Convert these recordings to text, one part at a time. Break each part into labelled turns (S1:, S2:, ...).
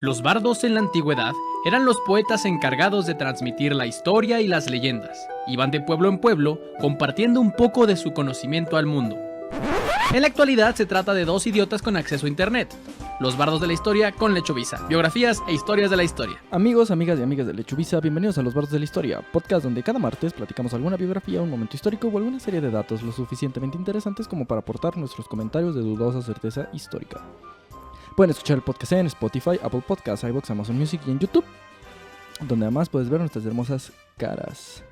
S1: Los bardos en la antigüedad eran los poetas encargados de transmitir la historia y las leyendas. Iban de pueblo en pueblo compartiendo un poco de su conocimiento al mundo. En la actualidad se trata de dos idiotas con acceso a internet. Los bardos de la historia con Lechuvisa, biografías e historias de la historia.
S2: Amigos, amigas y amigas de Lechuvisa, bienvenidos a Los Bardos de la Historia, podcast donde cada martes platicamos alguna biografía, un momento histórico o alguna serie de datos lo suficientemente interesantes como para aportar nuestros comentarios de dudosa certeza histórica. Pueden escuchar el podcast en Spotify, Apple Podcasts, iVoox, Amazon Music y en YouTube, donde además puedes ver nuestras hermosas caras.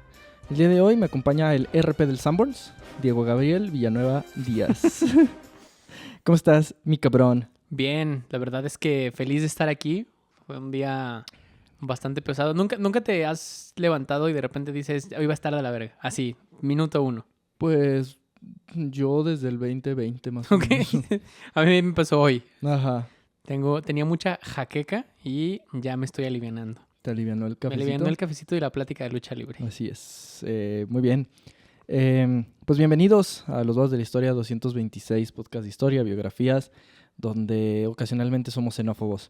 S2: El día de hoy me acompaña el RP del Sanborns, Diego Gabriel Villanueva Díaz. ¿Cómo estás, mi cabrón?
S1: Bien, la verdad es que feliz de estar aquí. Fue un día bastante pesado. ¿Nunca te has levantado y de repente dices, hoy va a estar de la verga? Así, minuto 1.
S2: Pues yo desde el 2020 más o menos.
S1: A mí me pasó hoy.
S2: Ajá.
S1: Tenía mucha jaqueca y ya me estoy alivianando.
S2: ¿Te alivianó el
S1: Me
S2: cafecito?
S1: alivianó el cafecito y la plática de lucha libre.
S2: Así es. Muy bien. Pues bienvenidos a Los Bardos de la Historia 226, podcast de historia, biografías, donde ocasionalmente somos xenófobos.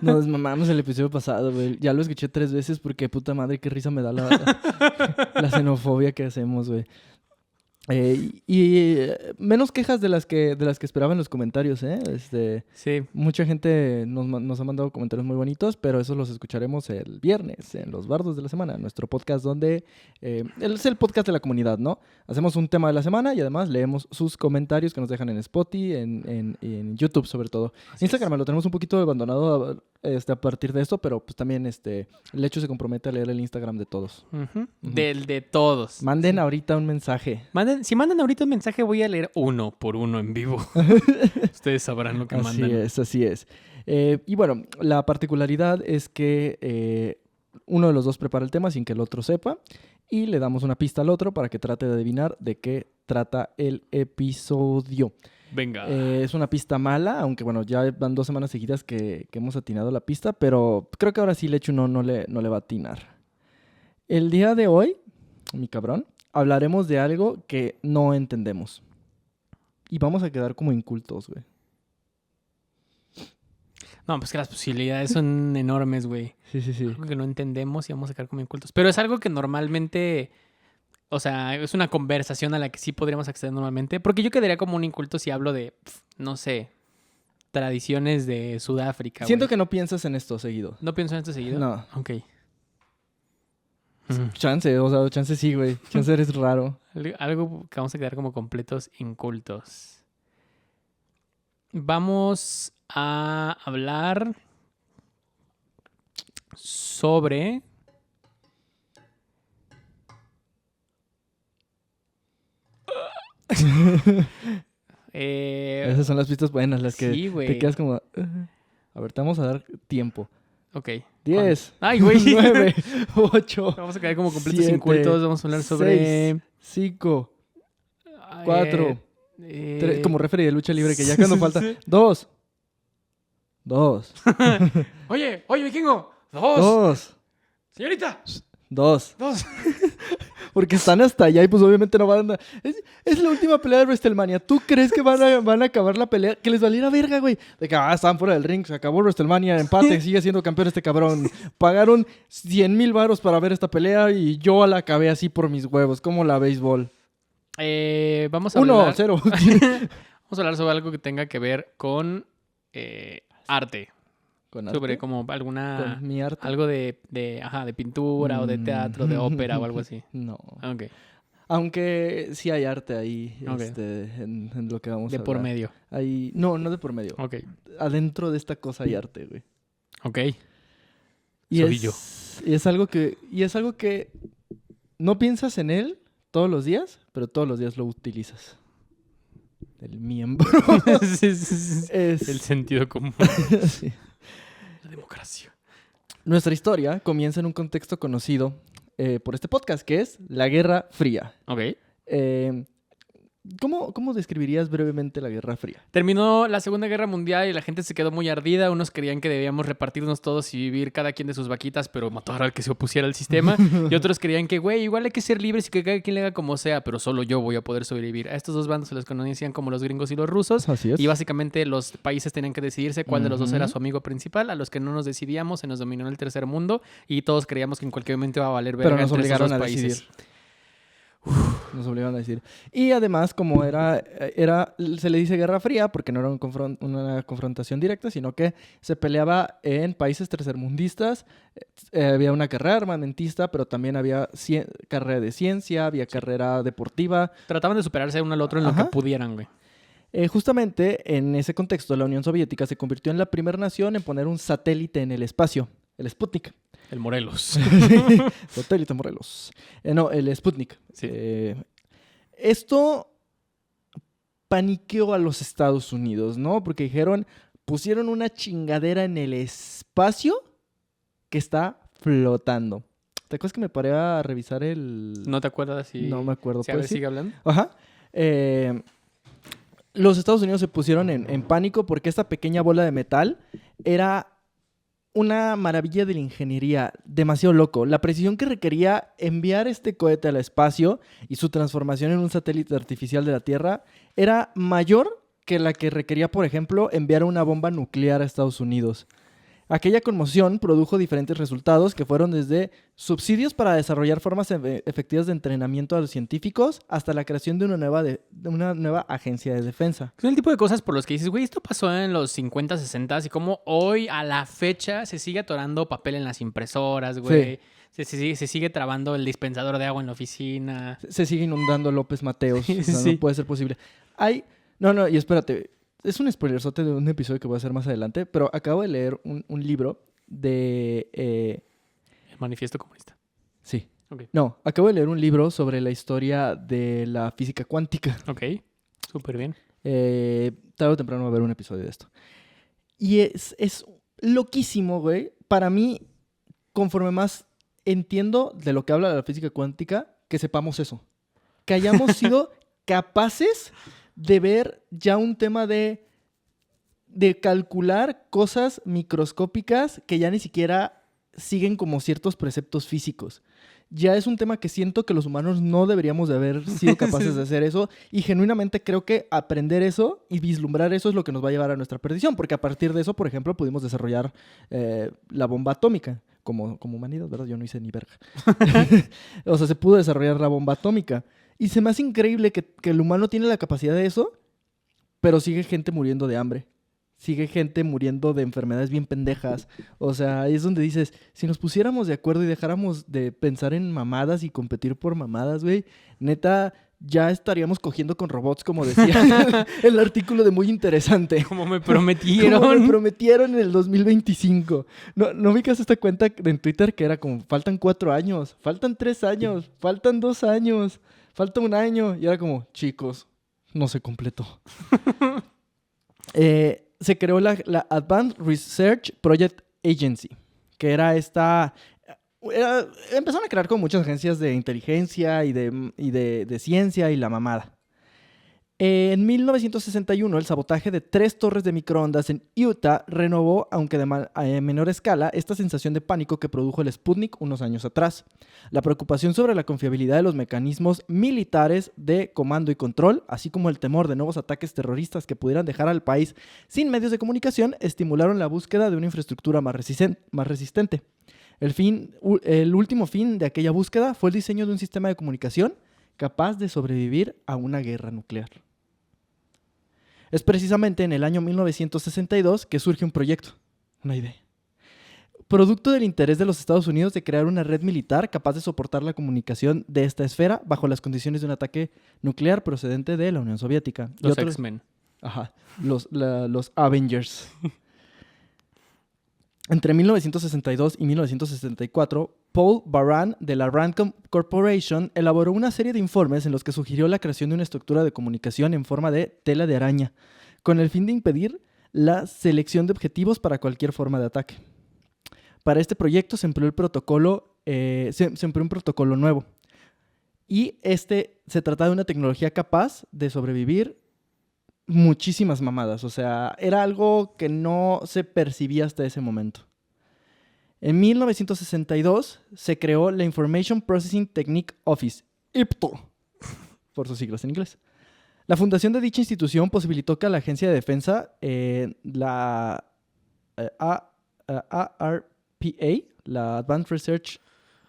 S2: Nos mamamos el episodio pasado, güey. Ya lo escuché 3 veces porque puta madre, qué risa me da la xenofobia que hacemos, güey. Menos quejas de las que esperaba en los comentarios, ¿eh?
S1: Sí.
S2: Mucha gente nos ha mandado comentarios muy bonitos, pero esos los escucharemos el viernes en Los Bardos de la Semana, nuestro podcast donde es el podcast de la comunidad, ¿no? Hacemos un tema de la semana y además leemos sus comentarios que nos dejan en Spotify, en YouTube sobre todo.
S1: Así
S2: Instagram lo tenemos un poquito abandonado a partir de esto, pero pues también el hecho se compromete a leer el Instagram de todos.
S1: Ujú. Del de todos.
S2: Manden
S1: Sí.
S2: ahorita un mensaje.
S1: Si mandan ahorita un mensaje, voy a leer uno por uno en vivo. Ustedes sabrán lo que mandan.
S2: Así es. Y bueno, la particularidad es que uno de los dos prepara el tema sin que el otro sepa y le damos una pista al otro para que trate de adivinar de qué trata el episodio.
S1: Venga.
S2: Es una pista mala, aunque bueno, ya van 2 semanas seguidas que hemos atinado la pista, pero creo que ahora sí Lechu no le va a atinar. El día de hoy, mi cabrón, hablaremos de algo que no entendemos. Y vamos a quedar como incultos, güey.
S1: No, pues que las posibilidades son enormes, güey.
S2: Sí.
S1: Algo que no entendemos y vamos a quedar como incultos. Pero es algo que normalmente, o sea, es una conversación a la que sí podríamos acceder normalmente. Porque yo quedaría como un inculto si hablo de, no sé, tradiciones de Sudáfrica.
S2: Siento
S1: güey.
S2: que no piensas en esto seguido.
S1: ¿No pienso en esto seguido?
S2: No.
S1: Ok.
S2: Chance sí, güey. Chance eres raro.
S1: Algo que vamos a quedar como completos incultos. Vamos a hablar sobre...
S2: Esas son las pistas buenas, las que
S1: sí, güey.
S2: te quedas como... A ver, te vamos a dar tiempo.
S1: Ok.
S2: 10.
S1: Ay, güey.
S2: 9, 8,
S1: Vamos a quedar como completos
S2: 7,
S1: incultos. Vamos a hablar sobre...
S2: 5, 4, 3. Como referee de lucha libre, que ya cuando falta...
S1: Sí.
S2: 2.
S1: Oye, vikingo. 2.
S2: 2.
S1: Señorita.
S2: 2.
S1: 2.
S2: Porque están hasta allá y pues obviamente no van a... Es la última pelea de WrestleMania. ¿Tú crees que van a acabar la pelea? Que les valiera verga, güey. De que estaban fuera del ring, se acabó WrestleMania, empate, sigue siendo campeón este cabrón. Pagaron 100,000 varos para ver esta pelea y yo la acabé así por mis huevos, como la béisbol.
S1: Vamos a hablar...
S2: 1-0.
S1: Vamos a hablar sobre algo que tenga que ver con arte.
S2: ¿Con
S1: Sobre
S2: arte?
S1: como alguna...
S2: ¿Con mi arte?
S1: Algo de pintura o de teatro, de ópera o algo así.
S2: No.
S1: Ok.
S2: Aunque sí hay arte ahí,
S1: Ok.
S2: en lo que vamos a
S1: De por
S2: hablar.
S1: medio.
S2: No de por medio.
S1: Ok.
S2: Adentro de esta cosa hay arte, güey.
S1: Ok.
S2: Y
S1: Soy
S2: es,
S1: yo.
S2: Y es algo que no piensas en él todos los días, pero todos los días lo utilizas. El miembro.
S1: Sí.
S2: Es...
S1: El sentido común.
S2: Sí.
S1: La democracia.
S2: Nuestra historia comienza en un contexto conocido por este podcast, que es la Guerra Fría.
S1: Ok.
S2: ¿Cómo describirías brevemente la Guerra Fría?
S1: Terminó la Segunda Guerra Mundial y la gente se quedó muy ardida. Unos creían que debíamos repartirnos todos y vivir cada quien de sus vaquitas, pero matar al que se opusiera al sistema. Y otros creían que, güey, igual hay que ser libres y que cada quien le haga como sea, pero solo yo voy a poder sobrevivir. A estos dos bandos se los conocían como los gringos y los rusos.
S2: Así es.
S1: Y básicamente los países tenían que decidirse cuál de los dos era su amigo principal. A los que no nos decidíamos se nos dominó el tercer mundo y todos creíamos que en cualquier momento iba a valer verga
S2: Pero nos
S1: entre esos
S2: obligaron
S1: dos
S2: a
S1: países.
S2: decidir. Nos obligaron a decir. Y además, como se le dice Guerra Fría, porque no era una confrontación directa, sino que se peleaba en países tercermundistas. Había una carrera armamentista, pero también había carrera de ciencia, había carrera deportiva.
S1: Trataban de superarse uno al otro en lo que pudieran, güey.
S2: Justamente en ese contexto, la Unión Soviética se convirtió en la primera nación en poner un satélite en el espacio, el Sputnik.
S1: El Morelos.
S2: Satélite Morelos. No, el Sputnik.
S1: Sí.
S2: Esto paniqueó a los Estados Unidos, ¿no? Porque pusieron una chingadera en el espacio que está flotando. ¿Te acuerdas que me paré a revisar el...?
S1: ¿No te acuerdas si...
S2: No me acuerdo.
S1: Si a ver, sigue hablando?
S2: Ajá. Los Estados Unidos se pusieron en pánico porque esta pequeña bola de metal era una maravilla de la ingeniería, demasiado loco. La precisión que requería enviar este cohete al espacio y su transformación en un satélite artificial de la Tierra era mayor que la que requería, por ejemplo, enviar una bomba nuclear a Estados Unidos. Aquella conmoción produjo diferentes resultados que fueron desde subsidios para desarrollar formas efectivas de entrenamiento a los científicos hasta la creación de una nueva agencia de defensa.
S1: Son el tipo de cosas por los que dices, güey, esto pasó en los 50, 60 y como hoy a la fecha se sigue atorando papel en las impresoras, güey. Sí. Se sigue trabando el dispensador de agua en la oficina.
S2: Se sigue inundando López Mateos.
S1: Sí,
S2: o sea,
S1: sí.
S2: No puede ser posible. No, y espérate. Es un spoilerzote de un episodio que voy a hacer más adelante, pero acabo de leer un libro de...
S1: El Manifiesto Comunista.
S2: Sí.
S1: Ok.
S2: No, acabo de leer un libro sobre la historia de la física cuántica.
S1: Ok, súper bien.
S2: Tarde o temprano va a haber un episodio de esto. Y es loquísimo, güey. Para mí, conforme más entiendo de lo que habla la física cuántica, que sepamos eso. Que hayamos sido capaces de ver ya un tema de calcular cosas microscópicas que ya ni siquiera siguen como ciertos preceptos físicos. Ya es un tema que siento que los humanos no deberíamos de haber sido capaces de hacer eso, y genuinamente creo que aprender eso y vislumbrar eso es lo que nos va a llevar a nuestra perdición, porque a partir de eso, por ejemplo, pudimos desarrollar la bomba atómica como humanidad, ¿verdad? Yo no hice ni verga. O sea, se pudo desarrollar la bomba atómica. Y se me hace increíble que el humano tiene la capacidad de eso, pero sigue gente muriendo de hambre. Sigue gente muriendo de enfermedades bien pendejas. O sea, ahí es donde dices, si nos pusiéramos de acuerdo y dejáramos de pensar en mamadas y competir por mamadas, güey, neta, ya estaríamos cogiendo con robots, como decía el artículo de Muy Interesante.
S1: Como me prometieron.
S2: Como me prometieron en el 2025. ¿No ubicas esta cuenta en Twitter que era como, faltan 4 años, faltan 3 años, faltan 2 años, falta 1 año? Y era como, chicos, no se completó. Se creó la Advanced Research Project Agency, que era empezaron a crear como muchas agencias de inteligencia y de ciencia y la mamada. En 1961, el sabotaje de 3 torres de microondas en Utah renovó, aunque de menor escala, esta sensación de pánico que produjo el Sputnik unos años atrás. La preocupación sobre la confiabilidad de los mecanismos militares de comando y control, así como el temor de nuevos ataques terroristas que pudieran dejar al país sin medios de comunicación, estimularon la búsqueda de una infraestructura más resistente. El último fin de aquella búsqueda fue el diseño de un sistema de comunicación capaz de sobrevivir a una guerra nuclear. Es precisamente en el año 1962 que surge un proyecto, una idea, producto del interés de los Estados Unidos de crear una red militar capaz de soportar la comunicación de esta esfera bajo las condiciones de un ataque nuclear procedente de la Unión Soviética.
S1: Los X-Men.
S2: Ajá, los Avengers. Entre 1962 y 1964, Paul Baran de la Rand Corporation elaboró una serie de informes en los que sugirió la creación de una estructura de comunicación en forma de tela de araña, con el fin de impedir la selección de objetivos para cualquier forma de ataque. Para este proyecto se empleó un protocolo nuevo. Y se trataba de una tecnología capaz de sobrevivir muchísimas mamadas. O sea, era algo que no se percibía hasta ese momento. En 1962 se creó la Information Processing Technique Office, IPTO, por sus siglas en inglés. La fundación de dicha institución posibilitó que la Agencia de Defensa, la ARPA, la Advanced Research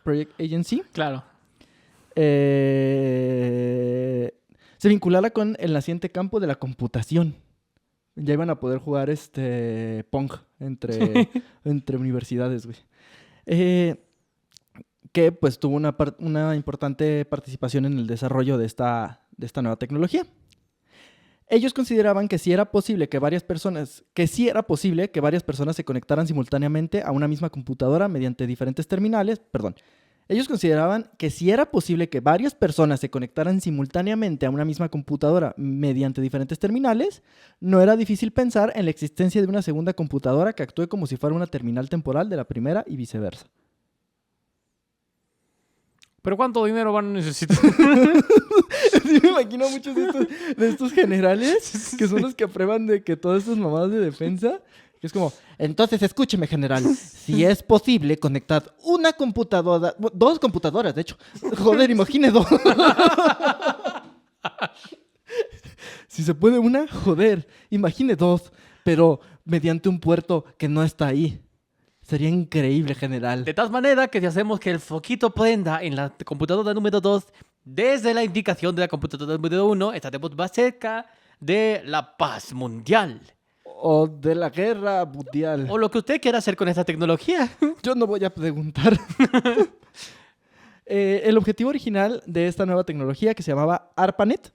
S2: Project Agency,
S1: Claro.
S2: se vinculara con el naciente campo de la computación. Ya iban a poder jugar Pong entre universidades, güey. Que pues tuvo una importante participación en el desarrollo de esta nueva tecnología. Ellos consideraban que sí era posible que varias personas se conectaran simultáneamente a una misma computadora mediante diferentes terminales. Ellos consideraban que si era posible que varias personas se conectaran simultáneamente a una misma computadora mediante diferentes terminales, no era difícil pensar en la existencia de una segunda computadora que actúe como si fuera una terminal temporal de la primera y viceversa.
S1: ¿Pero cuánto dinero van a necesitar?
S2: Sí, me imagino muchos de estos generales que son los que aprueban de que todas estas mamadas de defensa, que es como, entonces escúcheme, general, si es posible conectar una computadora, 2 computadoras, de hecho. Joder, imagine 2. Si se puede una, joder, imagine 2, pero mediante un puerto que no está ahí. Sería increíble, general.
S1: De tal manera que si hacemos que el foquito prenda en la computadora número 2, desde la indicación de la computadora número 1, estaremos más cerca de la paz mundial.
S2: O de la guerra mundial.
S1: O lo que usted quiera hacer con esta tecnología.
S2: Yo no voy a preguntar. El objetivo original de esta nueva tecnología, que se llamaba ARPANET,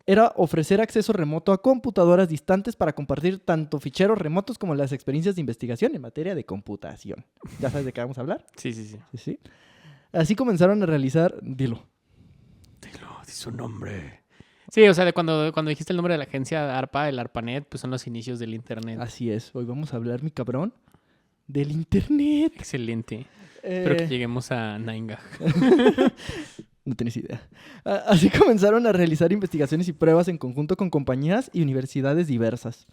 S2: era ofrecer acceso remoto a computadoras distantes para compartir tanto ficheros remotos como las experiencias de investigación en materia de computación. ¿Ya sabes de qué vamos a hablar?
S1: Sí.
S2: Sí. Así comenzaron a realizar... Dilo,
S1: di su nombre. Sí, o sea, cuando dijiste el nombre de la agencia ARPA, el ARPANET, pues son los inicios del internet.
S2: Así es. Hoy vamos a hablar, mi cabrón, del internet.
S1: Excelente. Espero que lleguemos a 9gag.
S2: No tienes idea. Así comenzaron a realizar investigaciones y pruebas en conjunto con compañías y universidades diversas.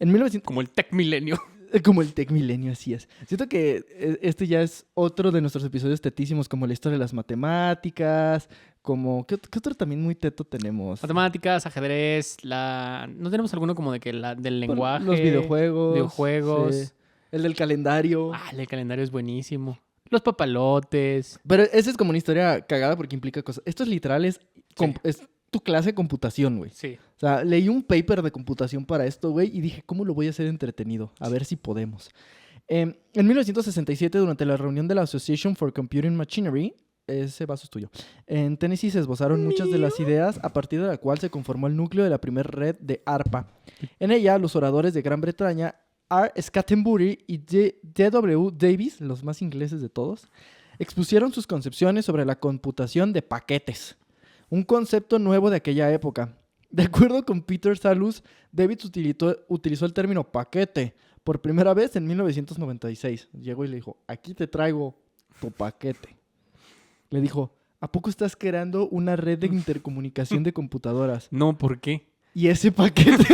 S2: En 1900...
S1: Como el Tech Milenio.
S2: Como el Tech Milenio, así es. Siento que este ya es otro de nuestros episodios tetísimos, como la historia de las matemáticas, como... ¿Qué otro también muy teto tenemos?
S1: Matemáticas, ajedrez, ¿no tenemos alguno como de que del lenguaje?
S2: Los videojuegos.
S1: Sí.
S2: El del calendario.
S1: El del calendario es buenísimo. Los papalotes.
S2: Pero esa es como una historia cagada porque implica cosas. Esto es literal, es tu clase de computación, güey.
S1: Sí.
S2: O sea, leí un paper de computación para esto, güey, y dije, ¿cómo lo voy a hacer entretenido? A ver si podemos. En 1967, durante la reunión de la Association for Computing Machinery, ese vaso es tuyo, en Tennessee se esbozaron muchas de las ideas a partir de la cual se conformó el núcleo de la primera red de ARPA. En ella, los oradores de Gran Bretaña, R. Scatterbury y D.W. Davis, los más ingleses de todos, expusieron sus concepciones sobre la computación de paquetes, un concepto nuevo de aquella época. De acuerdo con Peter Salus, Davis utilizó el término paquete por primera vez en 1996. Llegó y le dijo, aquí te traigo tu paquete. Le dijo, ¿a poco estás creando una red de intercomunicación de computadoras?
S1: No, ¿por qué?
S2: Y ese paquete...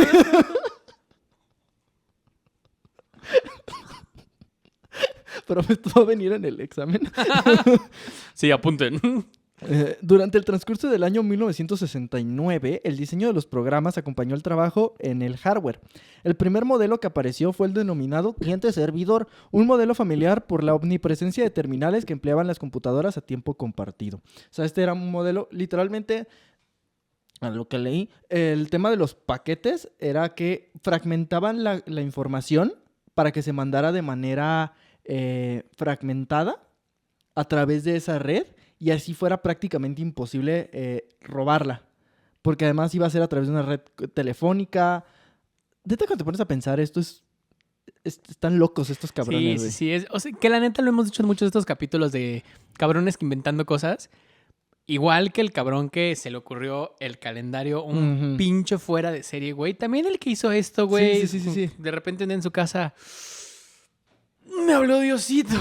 S2: Pero esto va a venir en el examen.
S1: Sí, apunten.
S2: Durante el transcurso del año 1969, el diseño de los programas acompañó el trabajo en el hardware. El primer modelo que apareció fue el denominado cliente-servidor, un modelo familiar por la omnipresencia de terminales que empleaban las computadoras a tiempo compartido. O sea, este era un modelo, literalmente, a lo que leí, el tema de los paquetes era que fragmentaban la información para que se mandara de manera fragmentada a través de esa red y así fuera prácticamente imposible robarla. Porque además iba a ser a través de una red telefónica. Neta, cuando te pones a pensar, están locos estos cabrones.
S1: Sí. O sea, que la neta lo hemos dicho en muchos de estos capítulos de cabrones que inventando cosas. Igual que el cabrón que se le ocurrió el calendario, un pinche fuera de serie, güey. También el que hizo esto, güey.
S2: Sí.
S1: De repente en su casa... Me habló Diosito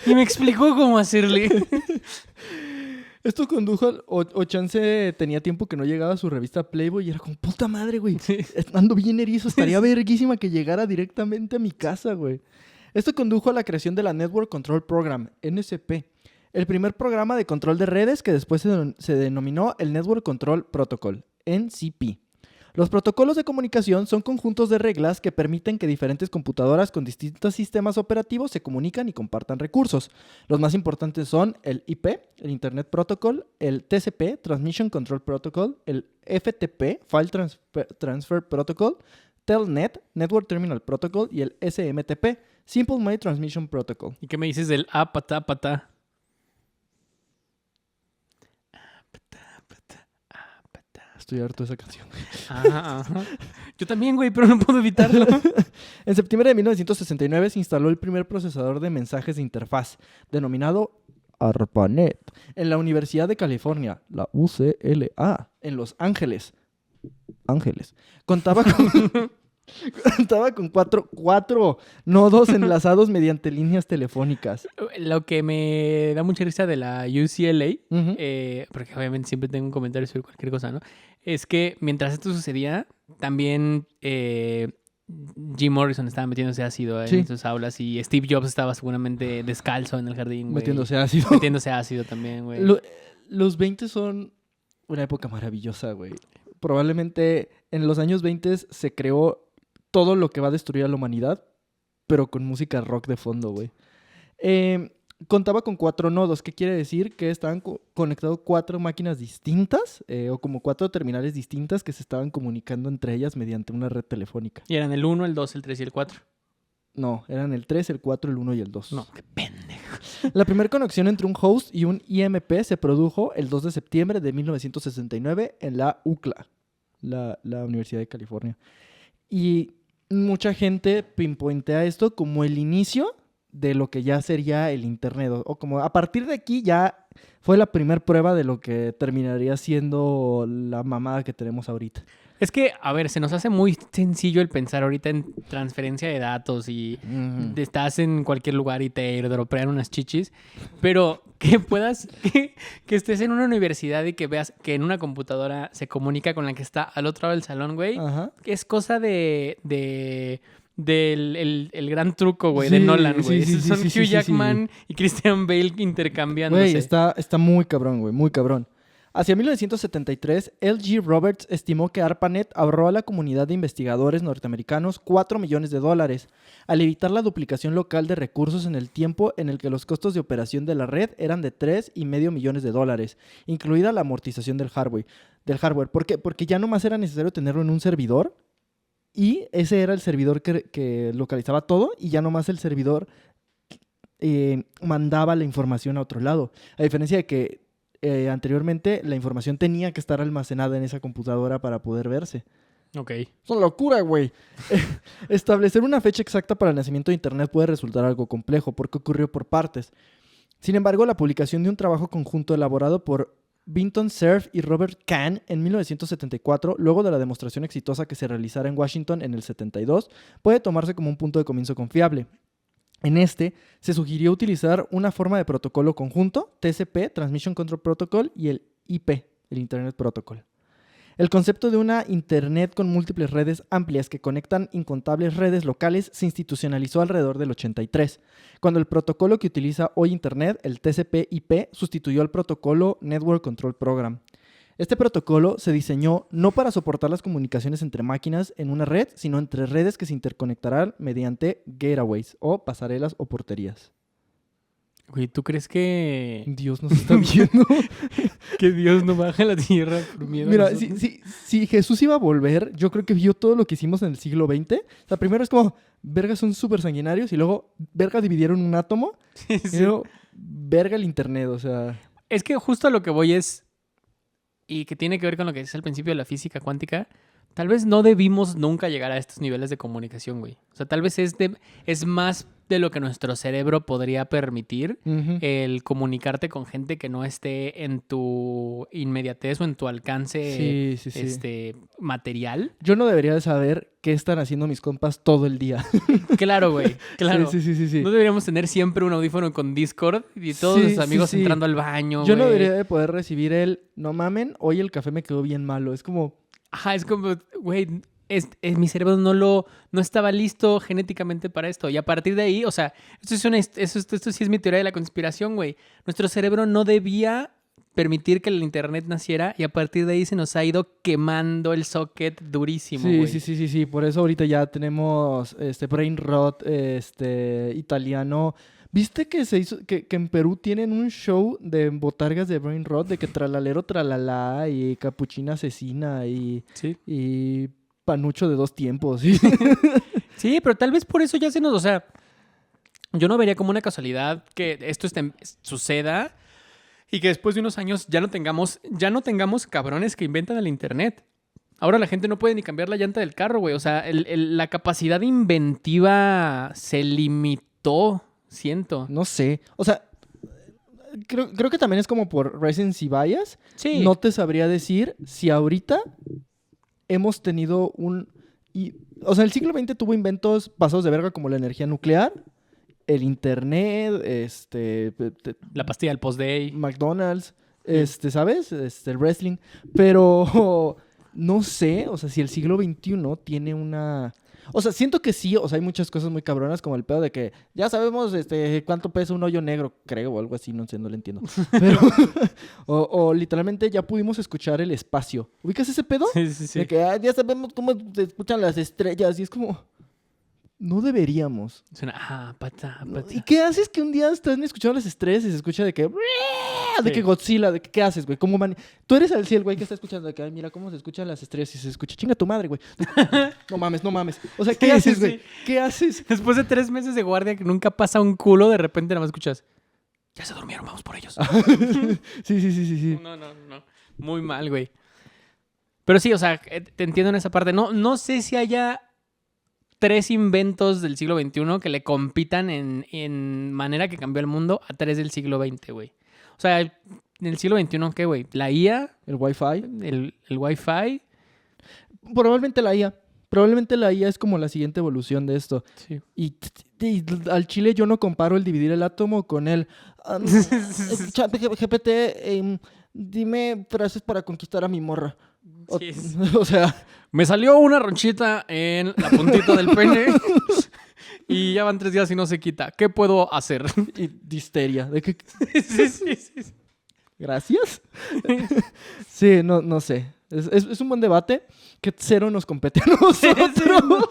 S1: y me explicó cómo hacerle.
S2: Esto condujo, o Chance tenía tiempo que no llegaba a su revista Playboy y era como, puta madre, güey.
S1: Sí.
S2: Ando bien erizo, estaría verguísima que llegara directamente a mi casa, güey. Esto condujo a la creación de la Network Control Program, NCP. El primer programa de control de redes que después se denominó el Network Control Protocol, NCP. Los protocolos de comunicación son conjuntos de reglas que permiten que diferentes computadoras con distintos sistemas operativos se comunican y compartan recursos. Los más importantes son el IP, el Internet Protocol, el TCP, Transmission Control Protocol, el FTP, File Transfer Protocol, Telnet, Network Terminal Protocol y el SMTP, Simple Mail Transmission Protocol.
S1: ¿Y qué me dices del apata?
S2: Estoy harto de esa canción.
S1: Ajá. Yo también, güey, pero no puedo evitarlo.
S2: En septiembre de 1969 se instaló el primer procesador de mensajes de interfaz, denominado ARPANET, en la Universidad de California, la UCLA, en Los Ángeles. Contaba con cuatro nodos enlazados mediante líneas telefónicas.
S1: Lo que me da mucha risa de la UCLA,
S2: Ujú.
S1: porque obviamente siempre tengo un comentario sobre cualquier cosa, ¿no? Es que mientras esto sucedía, también Jim Morrison estaba metiéndose ácido
S2: Sí.
S1: en sus aulas y Steve Jobs estaba seguramente descalzo en el jardín, güey.
S2: Metiéndose ácido.
S1: Metiéndose ácido también, güey.
S2: Los 20 son una época maravillosa, güey. Probablemente en los años 20 se creó todo lo que va a destruir a la humanidad, pero con música rock de fondo, güey. Contaba con 4 nodos, que quiere decir que estaban conectados 4 máquinas distintas, o como 4 terminales distintas que se estaban comunicando entre ellas mediante una red telefónica.
S1: Y eran el 1, el 2, el 3 y el 4.
S2: No, eran el 3, el 4, el 1 y el 2.
S1: No, qué pendejo.
S2: La primera conexión entre un host y un IMP se produjo el 2 de septiembre de 1969 en la UCLA, la Universidad de California. Y mucha gente pinpointea esto como el inicio de lo que ya sería el Internet. O como a partir de aquí ya fue la primera prueba de lo que terminaría siendo la mamada que tenemos ahorita.
S1: Es que, a ver, se nos hace muy sencillo el pensar ahorita en transferencia de datos y estás en cualquier lugar y te airdropean unas chichis, pero que que estés en una universidad y que veas que en una computadora se comunica con la que está al otro lado del salón, güey,
S2: Ajá.
S1: es cosa del el gran truco, güey, de
S2: Sí,
S1: Nolan, güey.
S2: sí,
S1: Son
S2: sí,
S1: Hugh
S2: sí,
S1: Jackman y Christian Bale intercambiándose.
S2: Güey, está muy cabrón, güey, muy cabrón. Hacia 1973, L.G. Roberts estimó que ARPANET ahorró a la comunidad de investigadores norteamericanos $4 millones, al evitar la duplicación local de recursos en el tiempo en el que los costos de operación de la red eran de $3,5 millones, incluida la amortización del hardware. ¿Por qué? Porque ya nomás era necesario tenerlo en un servidor y ese era el servidor que localizaba todo y ya nomás el servidor mandaba la información a otro lado. A diferencia de que anteriormente la información tenía que estar almacenada en esa computadora para poder verse.
S1: Ok.
S2: Es una locura, güey. Establecer una fecha exacta para el nacimiento de Internet puede resultar algo complejo porque ocurrió por partes. Sin embargo, la publicación de un trabajo conjunto elaborado por Vinton Cerf y Robert Kahn en 1974, luego de la demostración exitosa que se realizara en Washington en el 72, puede tomarse como un punto de comienzo confiable. En este, se sugirió utilizar una forma de protocolo conjunto, TCP, Transmission Control Protocol, y el IP, el Internet Protocol. El concepto de una Internet con múltiples redes amplias que conectan incontables redes locales se institucionalizó alrededor del 83, cuando el protocolo que utiliza hoy Internet, el TCP/IP, sustituyó al protocolo Network Control Program. Este protocolo se diseñó no para soportar las comunicaciones entre máquinas en una red, sino entre redes que se interconectarán mediante gateways o pasarelas o porterías.
S1: Güey, ¿tú crees que
S2: Dios nos está viendo.
S1: Dios no baja a la tierra por miedo a
S2: Mira,
S1: nosotros?
S2: si Jesús iba a volver, yo creo que vio todo lo que hicimos en el siglo XX. O sea, primero es como, vergas son súper sanguinarios, y luego, verga dividieron un átomo,
S1: Sí.
S2: y luego, verga el Internet, o sea...
S1: Es que justo a lo que voy es, y que tiene que ver con lo que decías al principio de la física cuántica, tal vez no debimos nunca llegar a estos niveles de comunicación, güey. O sea, tal vez es más de lo que nuestro cerebro podría permitir
S2: Ujú.
S1: el comunicarte con gente que no esté en tu inmediatez o en tu alcance
S2: Sí.
S1: material.
S2: Yo no debería de saber qué están haciendo mis compas todo el día.
S1: Claro, güey, claro.
S2: Sí.
S1: No deberíamos tener siempre un audífono con Discord y todos los amigos
S2: Sí.
S1: entrando al baño,
S2: Yo no
S1: güey.
S2: debería de poder recibir no mamen, hoy el café me quedó bien malo. Es como,
S1: Ajá, es como, güey, mi cerebro no estaba listo genéticamente para esto. Y a partir de ahí, o sea, esto sí es mi teoría de la conspiración, güey. Nuestro cerebro no debía permitir que el internet naciera y a partir de ahí se nos ha ido quemando el socket durísimo, güey.
S2: sí. Por eso ahorita ya tenemos brain rot italiano. ¿Viste que se hizo que en Perú tienen un show de botargas de brain rot, de que tralalero tralala y capuchina asesina
S1: Sí.
S2: y panucho de 2 tiempos? ¿Sí?
S1: Sí, pero tal vez por eso ya o sea, yo no vería como una casualidad que esto suceda y que después de unos años ya no tengamos cabrones que inventan el internet. Ahora la gente no puede ni cambiar la llanta del carro, güey. O sea, la capacidad inventiva se limitó, siento.
S2: No sé. O sea, creo que también es como por recency bias.
S1: Sí.
S2: No te sabría decir si ahorita hemos tenido o sea, el siglo XX tuvo inventos pasados de verga como la energía nuclear, el internet,
S1: La pastilla del post-day.
S2: McDonald's, ¿sabes? El wrestling. Pero no sé, o sea, si el siglo XXI tiene una... O sea, siento que sí, o sea, hay muchas cosas muy cabronas como el pedo de que ya sabemos cuánto pesa un hoyo negro, creo, o algo así, no sé, no lo entiendo. Pero, o literalmente ya pudimos escuchar el espacio. ¿Ubicas ese pedo?
S1: Sí.
S2: De que ya sabemos cómo se escuchan las estrellas y es como... No deberíamos.
S1: Suena, pata.
S2: ¿Y qué haces que un día están escuchando las estrellas y se escucha de que... De que Godzilla, de que ¿qué haces, güey? Tú eres el güey que está escuchando de que, ay, mira cómo se escuchan las estrellas y se escucha. Chinga tu madre, güey. No mames. O sea, ¿qué haces, güey? ¿Qué haces?
S1: Después de 3 meses de guardia que nunca pasa un culo, de repente nada más escuchas, ya se durmieron, vamos por ellos.
S2: Sí.
S1: No. Muy mal, güey. Pero sí, o sea, te entiendo en esa parte. No sé si haya 3 inventos del siglo XXI que le compitan en manera que cambió el mundo a 3 del siglo XX, güey. O sea, en el siglo XXI, ¿qué, güey? La IA,
S2: El Wi-Fi.
S1: el Wi-Fi.
S2: Probablemente la IA. Probablemente la IA es como la siguiente evolución de esto.
S1: Sí.
S2: Y al chile yo no comparo el dividir el átomo con el... GPT, dime frases para conquistar a mi morra.
S1: Sí.
S2: O sea...
S1: Me salió una ronchita en la puntita del pene y ya van 3 días y no se quita. ¿Qué puedo hacer?
S2: Y disteria. ¿De qué?
S1: Sí.
S2: ¿Gracias? Sí, no sé. Es un buen debate que cero nos compete a nosotros.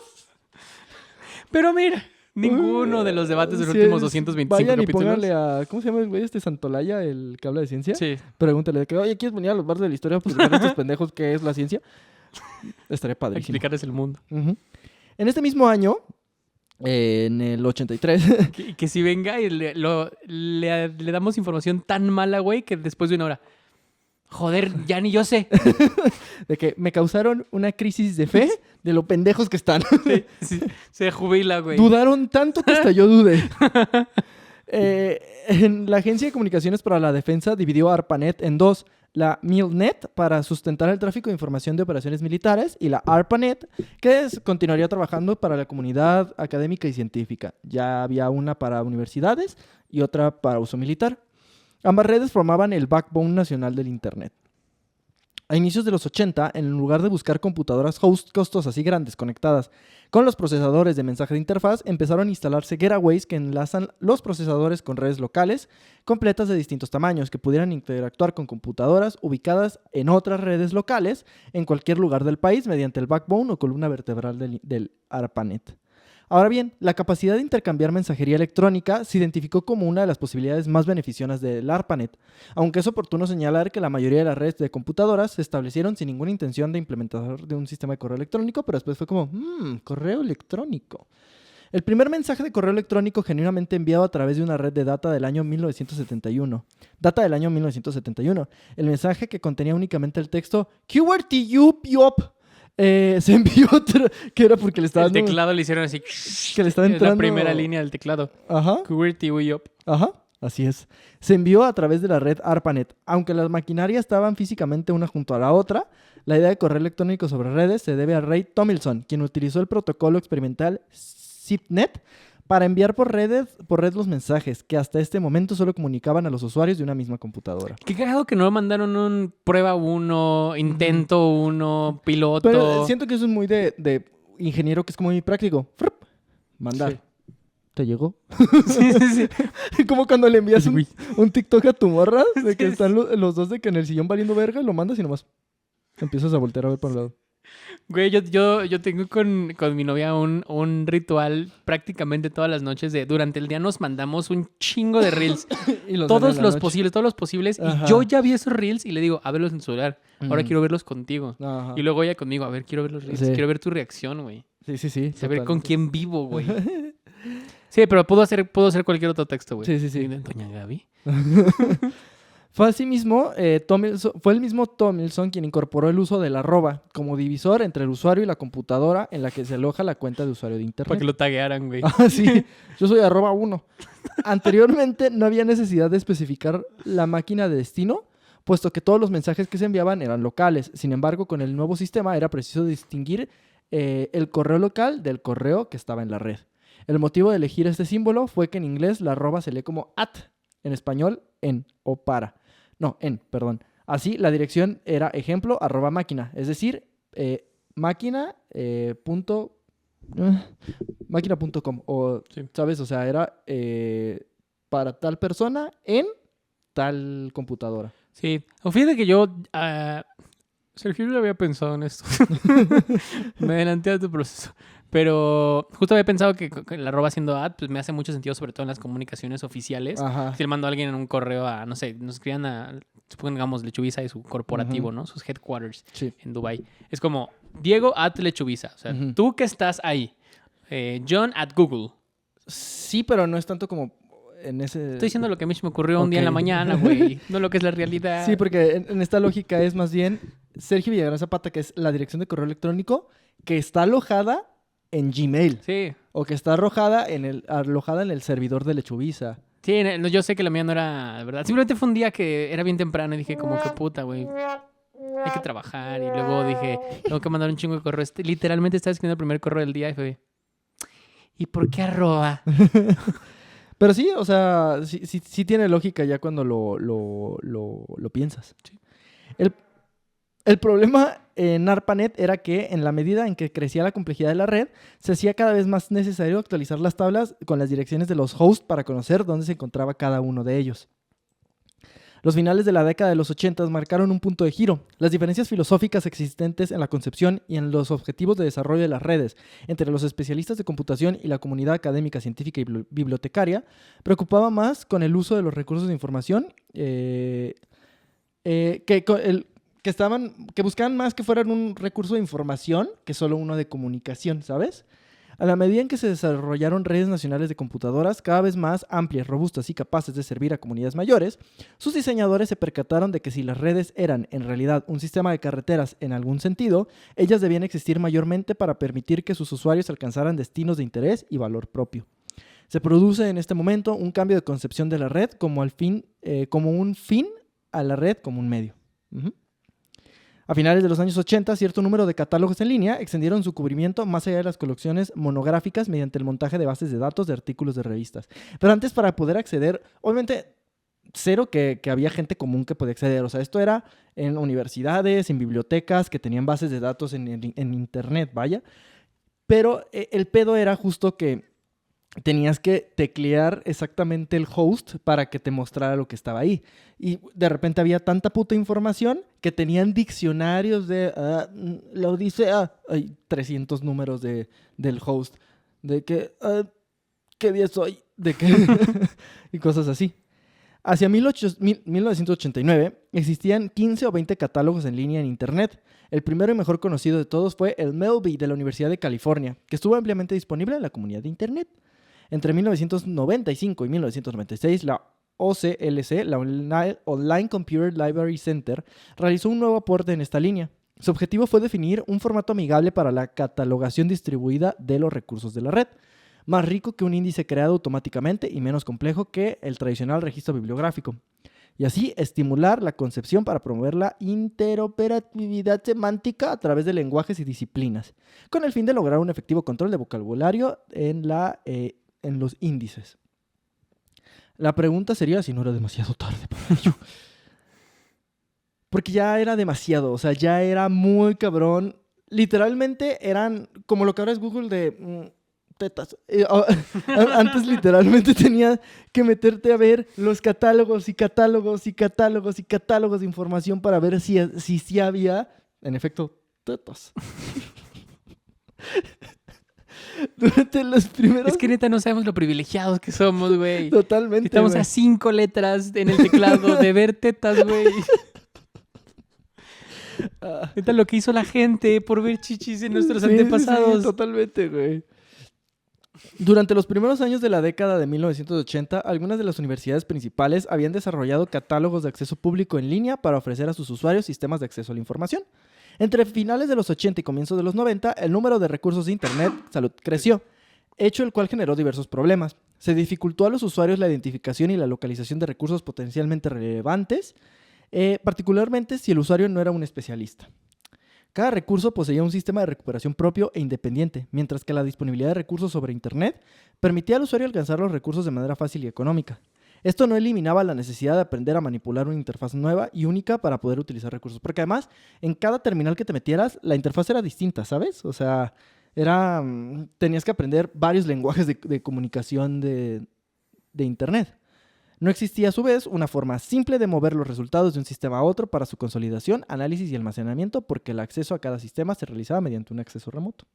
S1: Pero mira, ninguno de los debates de los
S2: Sí,
S1: últimos 225
S2: vayan
S1: capítulos.
S2: y pónganle a... ¿Cómo se llama el güey Santolaya, el que habla de ciencia?
S1: Sí.
S2: Pregúntale de que, oye, ¿quieres venir a los bares de la historia para explicar a estos pendejos qué es la ciencia? Estaría padrísimo.
S1: Explicarles el mundo.
S2: Uh-huh. En este mismo año, en el 83...
S1: Que si venga y le damos información tan mala, güey, que después de 1 hora. Joder, ya ni yo sé.
S2: de que me causaron una crisis de fe de lo pendejos que están.
S1: Sí, se jubila, güey.
S2: Dudaron tanto que hasta yo dudé. En la Agencia de Comunicaciones para la Defensa dividió a ARPANET en 2. La MILNET para sustentar el tráfico de información de operaciones militares y la ARPANET que continuaría trabajando para la comunidad académica y científica. Ya había una para universidades y otra para uso militar. Ambas redes formaban el backbone nacional del Internet. A inicios de los 80, en lugar de buscar computadoras host costosas y grandes conectadas con los procesadores de mensaje de interfaz, empezaron a instalarse gateways que enlazan los procesadores con redes locales completas de distintos tamaños que pudieran interactuar con computadoras ubicadas en otras redes locales en cualquier lugar del país mediante el backbone o columna vertebral del ARPANET. Ahora bien, la capacidad de intercambiar mensajería electrónica se identificó como una de las posibilidades más beneficiosas del ARPANET, aunque es oportuno señalar que la mayoría de las redes de computadoras se establecieron sin ninguna intención de implementar de un sistema de correo electrónico, pero después fue como, correo electrónico. El primer mensaje de correo electrónico genuinamente enviado a través de una red de data del año 1971. Data del año 1971. El mensaje que contenía únicamente el texto QWERTY Se envió otro, que era porque le estaba
S1: El teclado le hicieron así.
S2: que le estaba
S1: Es
S2: entrando...
S1: la primera línea del teclado.
S2: Ajá,
S1: QWERTY UP.
S2: ajá, así es. Se envió a través de la red ARPANET. Aunque las maquinarias estaban físicamente una junto a la otra, la idea de correo electrónico sobre redes se debe a Ray Tomlinson, quien utilizó el protocolo experimental SIPNet para enviar por red los mensajes, que hasta este momento solo comunicaban a los usuarios de una misma computadora.
S1: Qué cagado que no mandaron un prueba 1, intento 1, piloto.
S2: Pero siento que eso es muy de ingeniero, que es como muy práctico. Frup, mandar.
S1: Sí.
S2: ¿Te llegó?
S1: Sí, sí, sí.
S2: Como cuando le envías
S1: Uy.
S2: un TikTok a tu morra, de que
S1: Sí,
S2: están los dos de que en el sillón valiendo verga, y lo mandas y nomás empiezas a voltear a ver para el lado.
S1: Güey, yo tengo con mi novia un ritual prácticamente todas las noches de durante el día nos mandamos un chingo de reels.
S2: Y los ven en
S1: todos
S2: la
S1: los
S2: noche.
S1: posibles, todos los posibles.
S2: Ajá.
S1: Y yo ya vi esos reels y le digo, a verlos en tu celular. Ahora
S2: Ujú.
S1: quiero verlos contigo.
S2: Ajá.
S1: Y luego ella conmigo, a ver, quiero ver los reels.
S2: Sí.
S1: Quiero ver tu reacción, güey.
S2: Sí, sí, sí.
S1: Saber con
S2: totalmente.
S1: quién vivo, güey. Sí, pero puedo hacer cualquier otro texto, güey.
S2: Sí, sí, sí.
S1: Doña Gaby.
S2: Fue asimismo, fue el mismo Tomlinson quien incorporó el uso del arroba como divisor entre el usuario y la computadora en la que se aloja la cuenta de usuario de internet.
S1: Para que lo taguearan, güey.
S2: Ah, sí, yo soy @1. Anteriormente no había necesidad de especificar la máquina de destino, puesto que todos los mensajes que se enviaban eran locales. Sin embargo, con el nuevo sistema era preciso distinguir el correo local del correo que estaba en la red. El motivo de elegir este símbolo fue que en inglés la arroba se lee como @, en español en o para. No, en, perdón. Así, la dirección era ejemplo @máquina, es decir, máquina.com o,
S1: Sí.
S2: ¿sabes? O sea, era para tal persona en tal computadora.
S1: Sí. O fíjate que yo... Sergio, yo había pensado en esto. Me adelanté a tu proceso. Pero justo había pensado que la arroba siendo pues me hace mucho sentido, sobre todo en las comunicaciones oficiales.
S2: Ajá.
S1: Si le mando a alguien en un correo a, no sé, nos escriban a, supongamos, Lechuvisa y su corporativo,
S2: Ujú.
S1: ¿no? Sus headquarters
S2: Sí.
S1: en Dubai. Es como, Diego @Lechuvisa. O sea,
S2: Ujú.
S1: tú que estás ahí. John @Google.
S2: Sí, pero no es tanto como en ese...
S1: Estoy diciendo lo que a mí se me ocurrió un día en la
S2: Ok.
S1: mañana, güey. No lo que es la realidad.
S2: Sí, porque en esta lógica es más bien Sergio Villagrán Zapata, que es la dirección de correo electrónico que está alojada en Gmail
S1: Sí.
S2: o que está alojada en el servidor de Lechuvisa.
S1: Sí, no, yo sé que la mía no era, ¿verdad? Simplemente fue un día que era bien temprano y dije como que puta, güey. Hay que trabajar. Y luego dije, tengo que mandar un chingo de correos. Literalmente estaba escribiendo el primer correo del día y fue, ¿y por qué arroba?
S2: Pero sí, o sea, sí tiene lógica ya cuando lo piensas.
S1: Sí.
S2: El problema en ARPANET era que en la medida en que crecía la complejidad de la red, se hacía cada vez más necesario actualizar las tablas con las direcciones de los hosts para conocer dónde se encontraba cada uno de ellos. Los finales de la década de los 80 marcaron un punto de giro. Las diferencias filosóficas existentes en la concepción y en los objetivos de desarrollo de las redes entre los especialistas de computación y la comunidad académica, científica y bibliotecaria preocupaba más con el uso de los recursos de información que buscaban más que fueran un recurso de información que solo uno de comunicación, ¿sabes? A la medida en que se desarrollaron redes nacionales de computadoras cada vez más amplias, robustas y capaces de servir a comunidades mayores, sus diseñadores se percataron de que si las redes eran en realidad un sistema de carreteras en algún sentido, ellas debían existir mayormente para permitir que sus usuarios alcanzaran destinos de interés y valor propio. Se produce en este momento un cambio de concepción de la red como un fin a la red como un medio. Uh-huh. A finales de los años 80, cierto número de catálogos en línea extendieron su cubrimiento más allá de las colecciones monográficas mediante el montaje de bases de datos de artículos de revistas. Pero antes, para poder acceder, obviamente, cero que había gente común que podía acceder. O sea, esto era en universidades, en bibliotecas, que tenían bases de datos en internet, vaya. Pero el pedo era justo que tenías que teclear exactamente el host para que te mostrara lo que estaba ahí. Y de repente había tanta puta información que tenían diccionarios de lo dice hay 300 números del host de que qué día soy, de que y cosas así. Hacia 1989 existían 15 o 20 catálogos en línea en internet. El primero y mejor conocido de todos fue el Melby de la Universidad de California, que estuvo ampliamente disponible en la comunidad de internet. Entre 1995 y 1996, la OCLC, la Online Computer Library Center, realizó un nuevo aporte en esta línea. Su objetivo fue definir un formato amigable para la catalogación distribuida de los recursos de la red, más rico que un índice creado automáticamente y menos complejo que el tradicional registro bibliográfico, y así estimular la concepción para promover la interoperabilidad semántica a través de lenguajes y disciplinas, con el fin de lograr un efectivo control de vocabulario en los índices. La pregunta sería si no era demasiado tarde para ello. Porque ya era demasiado, o sea, ya era muy cabrón. Literalmente eran como lo que ahora es Google de tetas. Antes literalmente tenías que meterte a ver los catálogos y catálogos y catálogos y catálogos de información para ver si había, en efecto, tetas. Durante los primeros...
S1: Es que neta no sabemos lo privilegiados que somos, güey.
S2: Totalmente,
S1: Estamos
S2: güey.
S1: a 5 letras en el teclado de ver tetas, güey. Neta lo que hizo la gente por ver chichis en nuestros antepasados.
S2: Sí, totalmente, güey. Durante los primeros años de la década de 1980, algunas de las universidades principales habían desarrollado catálogos de acceso público en línea para ofrecer a sus usuarios sistemas de acceso a la información. Entre finales de los 80 y comienzos de los 90, el número de recursos de Internet creció, hecho el cual generó diversos problemas. Se dificultó a los usuarios la identificación y la localización de recursos potencialmente relevantes, particularmente si el usuario no era un especialista. Cada recurso poseía un sistema de recuperación propio e independiente, mientras que la disponibilidad de recursos sobre Internet permitía al usuario alcanzar los recursos de manera fácil y económica. Esto no eliminaba la necesidad de aprender a manipular una interfaz nueva y única para poder utilizar recursos, porque además, en cada terminal que te metieras, la interfaz era distinta, ¿sabes? O sea, tenías que aprender varios lenguajes de comunicación de Internet. No existía, a su vez, una forma simple de mover los resultados de un sistema a otro para su consolidación, análisis y almacenamiento, porque el acceso a cada sistema se realizaba mediante un acceso remoto.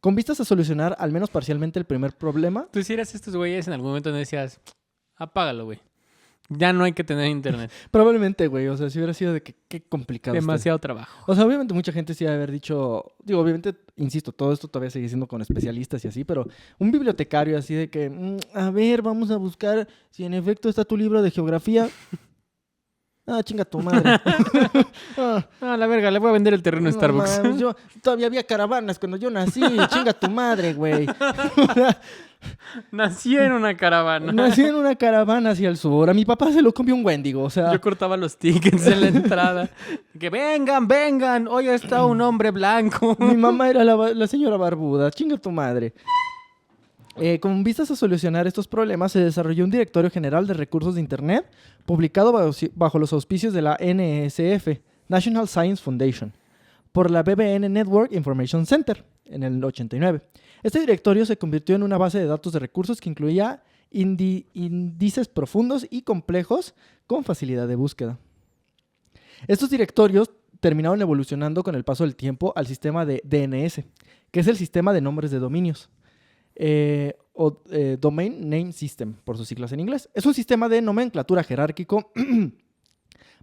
S2: Con vistas a solucionar al menos parcialmente el primer problema...
S1: Tú si eras estos güeyes en algún momento no decías, apágalo, güey. Ya no hay que tener internet.
S2: Probablemente, güey. O sea, si hubiera sido de que qué complicado.
S1: Demasiado trabajo.
S2: O sea, obviamente mucha gente sí debe haber dicho... Digo, obviamente, insisto, todo esto todavía sigue siendo con especialistas y así, pero un bibliotecario así de que... a ver, vamos a buscar si en efecto está tu libro de geografía. Chinga tu madre.
S1: La verga, le voy a vender el terreno a Starbucks.
S2: Man, todavía había caravanas cuando yo nací. Chinga tu madre, güey.
S1: Nací en una caravana.
S2: Nací en una caravana hacia el sur. A mi papá se lo comió un Wendigo, o sea...
S1: Yo cortaba los tickets en la entrada. Que vengan. Hoy está un hombre blanco.
S2: Mi mamá era la señora barbuda. Chinga tu madre. Con vistas a solucionar estos problemas, se desarrolló un Directorio General de Recursos de Internet, publicado bajo los auspicios de la NSF, National Science Foundation, por la BBN Network Information Center, en el 89. Este directorio se convirtió en una base de datos de recursos que incluía índices profundos y complejos con facilidad de búsqueda. Estos directorios terminaron evolucionando con el paso del tiempo al sistema de DNS, que es el sistema de nombres de dominios. Domain Name System, por sus siglas en inglés. Es un sistema de nomenclatura jerárquico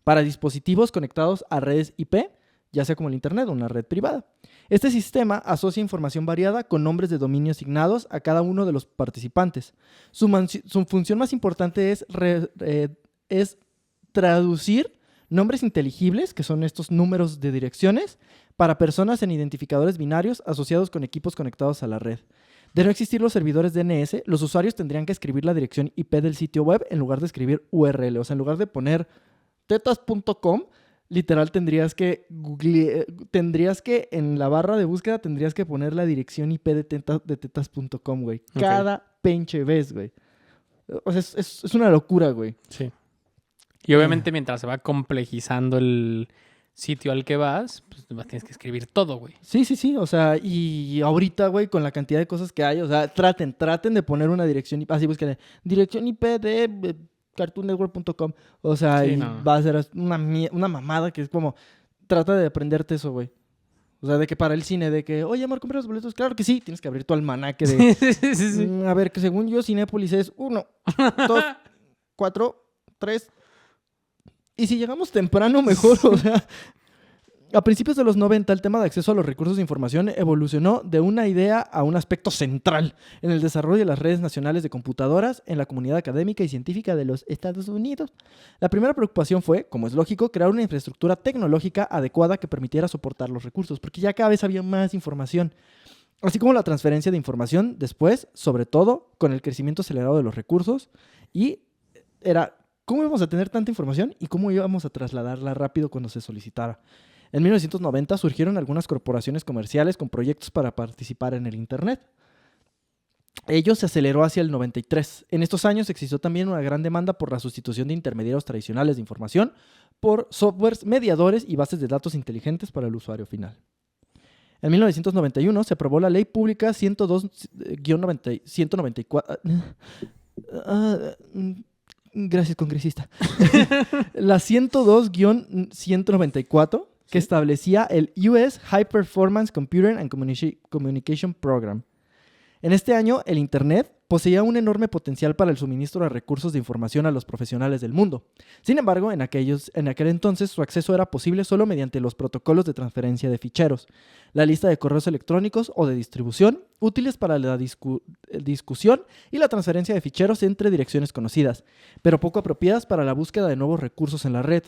S2: para dispositivos conectados a redes IP, ya sea como el Internet o una red privada. Este sistema asocia información variada con nombres de dominio asignados a cada uno de los participantes. Su función más importante es traducir nombres inteligibles, que son estos números de direcciones, para personas en identificadores binarios asociados con equipos conectados a la red. De no existir los servidores DNS, los usuarios tendrían que escribir la dirección IP del sitio web en lugar de escribir URL. O sea, en lugar de poner tetas.com, literal tendrías que en la barra de búsqueda tendrías que poner la dirección IP de tetas.com, güey. Okay. Cada pinche vez, güey. O sea, es una locura, güey.
S1: Sí. Y obviamente mientras se va complejizando el sitio al que vas, pues tienes que escribir todo, güey.
S2: Sí. O sea, y ahorita, güey, con la cantidad de cosas que hay, o sea, traten de poner una dirección IP. Así busquen dirección IP de cartoonnetwork.com. O sea, sí, va a ser una mamada que es como... Trata de aprenderte eso, güey. O sea, de que para el cine, de que... Oye, amor, ¿compras los boletos? Claro que sí. Tienes que abrir tu almanaque de... Sí. A ver, que según yo, Cinépolis es 1, 2, 4, 3... Y si llegamos temprano, mejor, o sea... A principios de los 90, el tema de acceso a los recursos de información evolucionó de una idea a un aspecto central en el desarrollo de las redes nacionales de computadoras en la comunidad académica y científica de los Estados Unidos. La primera preocupación fue, como es lógico, crear una infraestructura tecnológica adecuada que permitiera soportar los recursos, porque ya cada vez había más información. Así como la transferencia de información después, sobre todo, con el crecimiento acelerado de los recursos, y era cómo íbamos a tener tanta información y cómo íbamos a trasladarla rápido cuando se solicitara. En 1990 surgieron algunas corporaciones comerciales con proyectos para participar en el Internet. Ello se aceleró hacia el 93. En estos años existió también una gran demanda por la sustitución de intermediarios tradicionales de información por softwares mediadores y bases de datos inteligentes para el usuario final. En 1991 se aprobó la Ley Pública 102-194. Gracias, congresista. La 102-194, que establecía el US High Performance Computing and Communication Program. En este año, el Internet poseía un enorme potencial para el suministro de recursos de información a los profesionales del mundo. Sin embargo, en aquel entonces su acceso era posible solo mediante los protocolos de transferencia de ficheros, la lista de correos electrónicos o de distribución, útiles para la discusión y la transferencia de ficheros entre direcciones conocidas, pero poco apropiadas para la búsqueda de nuevos recursos en la red,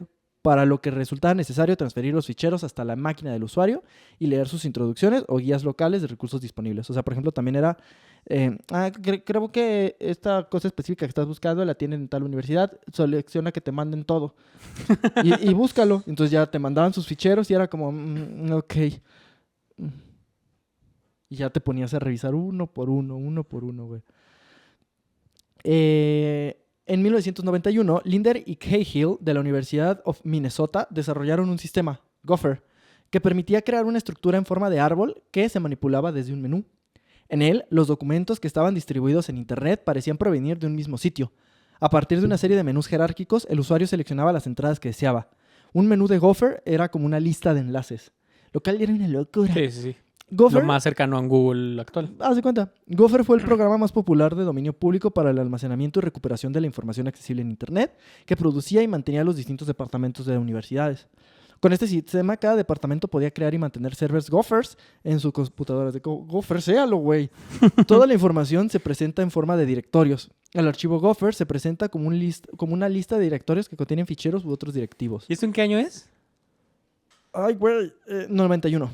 S2: para lo que resultaba necesario transferir los ficheros hasta la máquina del usuario y leer sus introducciones o guías locales de recursos disponibles. O sea, por ejemplo, también era, creo que esta cosa específica que estás buscando la tienen en tal universidad, selecciona que te manden todo y búscalo. Entonces ya te mandaban sus ficheros y era como, ok. Y ya te ponías a revisar uno por uno, güey. En 1991, Linder y Cahill de la Universidad of Minnesota desarrollaron un sistema, Gopher, que permitía crear una estructura en forma de árbol que se manipulaba desde un menú. En él, los documentos que estaban distribuidos en Internet parecían provenir de un mismo sitio. A partir de una serie de menús jerárquicos, el usuario seleccionaba las entradas que deseaba. Un menú de Gopher era como una lista de enlaces, lo cual era una locura.
S1: Sí.
S2: Gopher,
S1: lo más cercano a Google actual.
S2: haz de cuenta, Gopher fue el programa más popular de dominio público para el almacenamiento y recuperación de la información accesible en Internet que producía y mantenía los distintos departamentos de universidades. Con este sistema, cada departamento podía crear y mantener servers Gophers en sus computadoras. Gopher, séalo, güey. Toda la información se presenta en forma de directorios. El archivo Gopher se presenta como una lista de directorios que contienen ficheros u otros directivos.
S1: ¿Y esto en qué año es?
S2: Ay, güey, 91.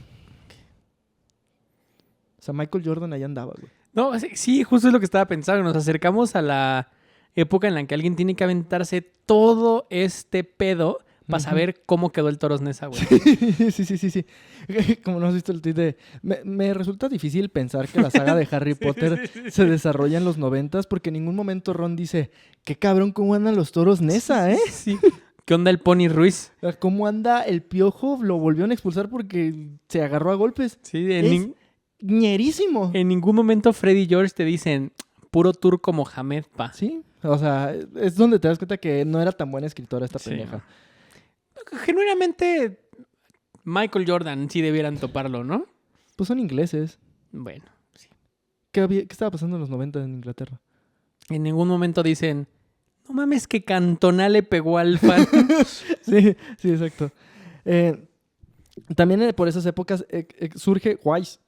S2: O sea, Michael Jordan ahí andaba, güey.
S1: No, sí, justo es lo que estaba pensando. Nos acercamos a la época en la que alguien tiene que aventarse todo este pedo para saber cómo quedó el Toros Neza, güey.
S2: Sí. Como no has visto el tweet de... Me resulta difícil pensar que la saga de Harry Potter se desarrolla en los 90s porque en ningún momento Ron dice, qué cabrón, cómo andan los Toros Neza, ¿eh?
S1: Sí. ¿Qué onda el Pony Ruiz?
S2: ¿Cómo anda el Piojo? Lo volvieron a expulsar porque se agarró a golpes.
S1: Sí,
S2: ñerísimo.
S1: En ningún momento Freddy y George te dicen puro turco Mohamed, pa.
S2: Sí, o sea, es donde te das cuenta que no era tan buena escritora esta pendeja.
S1: Genuinamente, Michael Jordan sí debieran toparlo, ¿no?
S2: Pues son ingleses.
S1: Bueno, sí.
S2: ¿Qué estaba pasando en los 90 en Inglaterra?
S1: En ningún momento dicen, no mames que Cantona le pegó al fan.
S2: Sí, exacto. También por esas épocas surge Wise.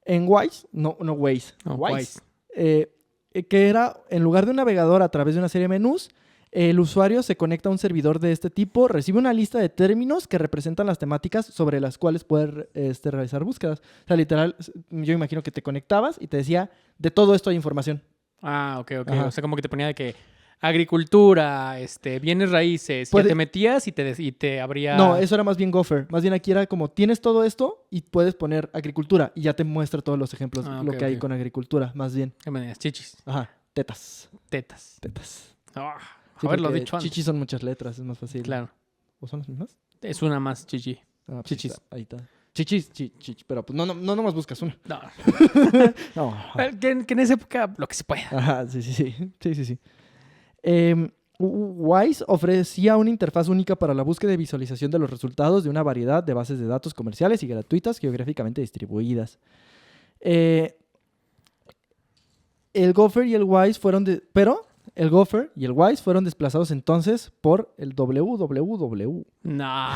S2: En Wise, no Waze.
S1: No,
S2: Wise. Que era, en lugar de un navegador a través de una serie de menús, el usuario se conecta a un servidor de este tipo, recibe una lista de términos que representan las temáticas sobre las cuales puede realizar búsquedas. O sea, literal, yo imagino que te conectabas y te decía, de todo esto hay información.
S1: Ah, ok.
S2: Ajá.
S1: O sea, como que te ponía de que agricultura, bienes raíces, ya te metías y te abría...
S2: No, eso era más bien Gopher. Más bien aquí era como, tienes todo esto y puedes poner agricultura y ya te muestra todos los ejemplos, lo que hay con agricultura, más bien.
S1: ¿Qué maneras? Chichis.
S2: Ajá, tetas.
S1: Oh,
S2: Sí,
S1: haberlo dicho antes.
S2: chichis son muchas letras, es más fácil.
S1: Claro.
S2: ¿O son las mismas?
S1: Es una más chichi.
S2: Ah, pues
S1: Chichis.
S2: Ahí está. Chichis, pero pues no nomás buscas una.
S1: No.
S2: No.
S1: Que en esa época lo que se pueda.
S2: Ajá, sí. Wise ofrecía una interfaz única para la búsqueda y visualización de los resultados de una variedad de bases de datos comerciales y gratuitas geográficamente distribuidas. El Gopher y el Wise fueron pero El Gopher y el Wise fueron desplazados entonces por el WWW.
S1: Nah.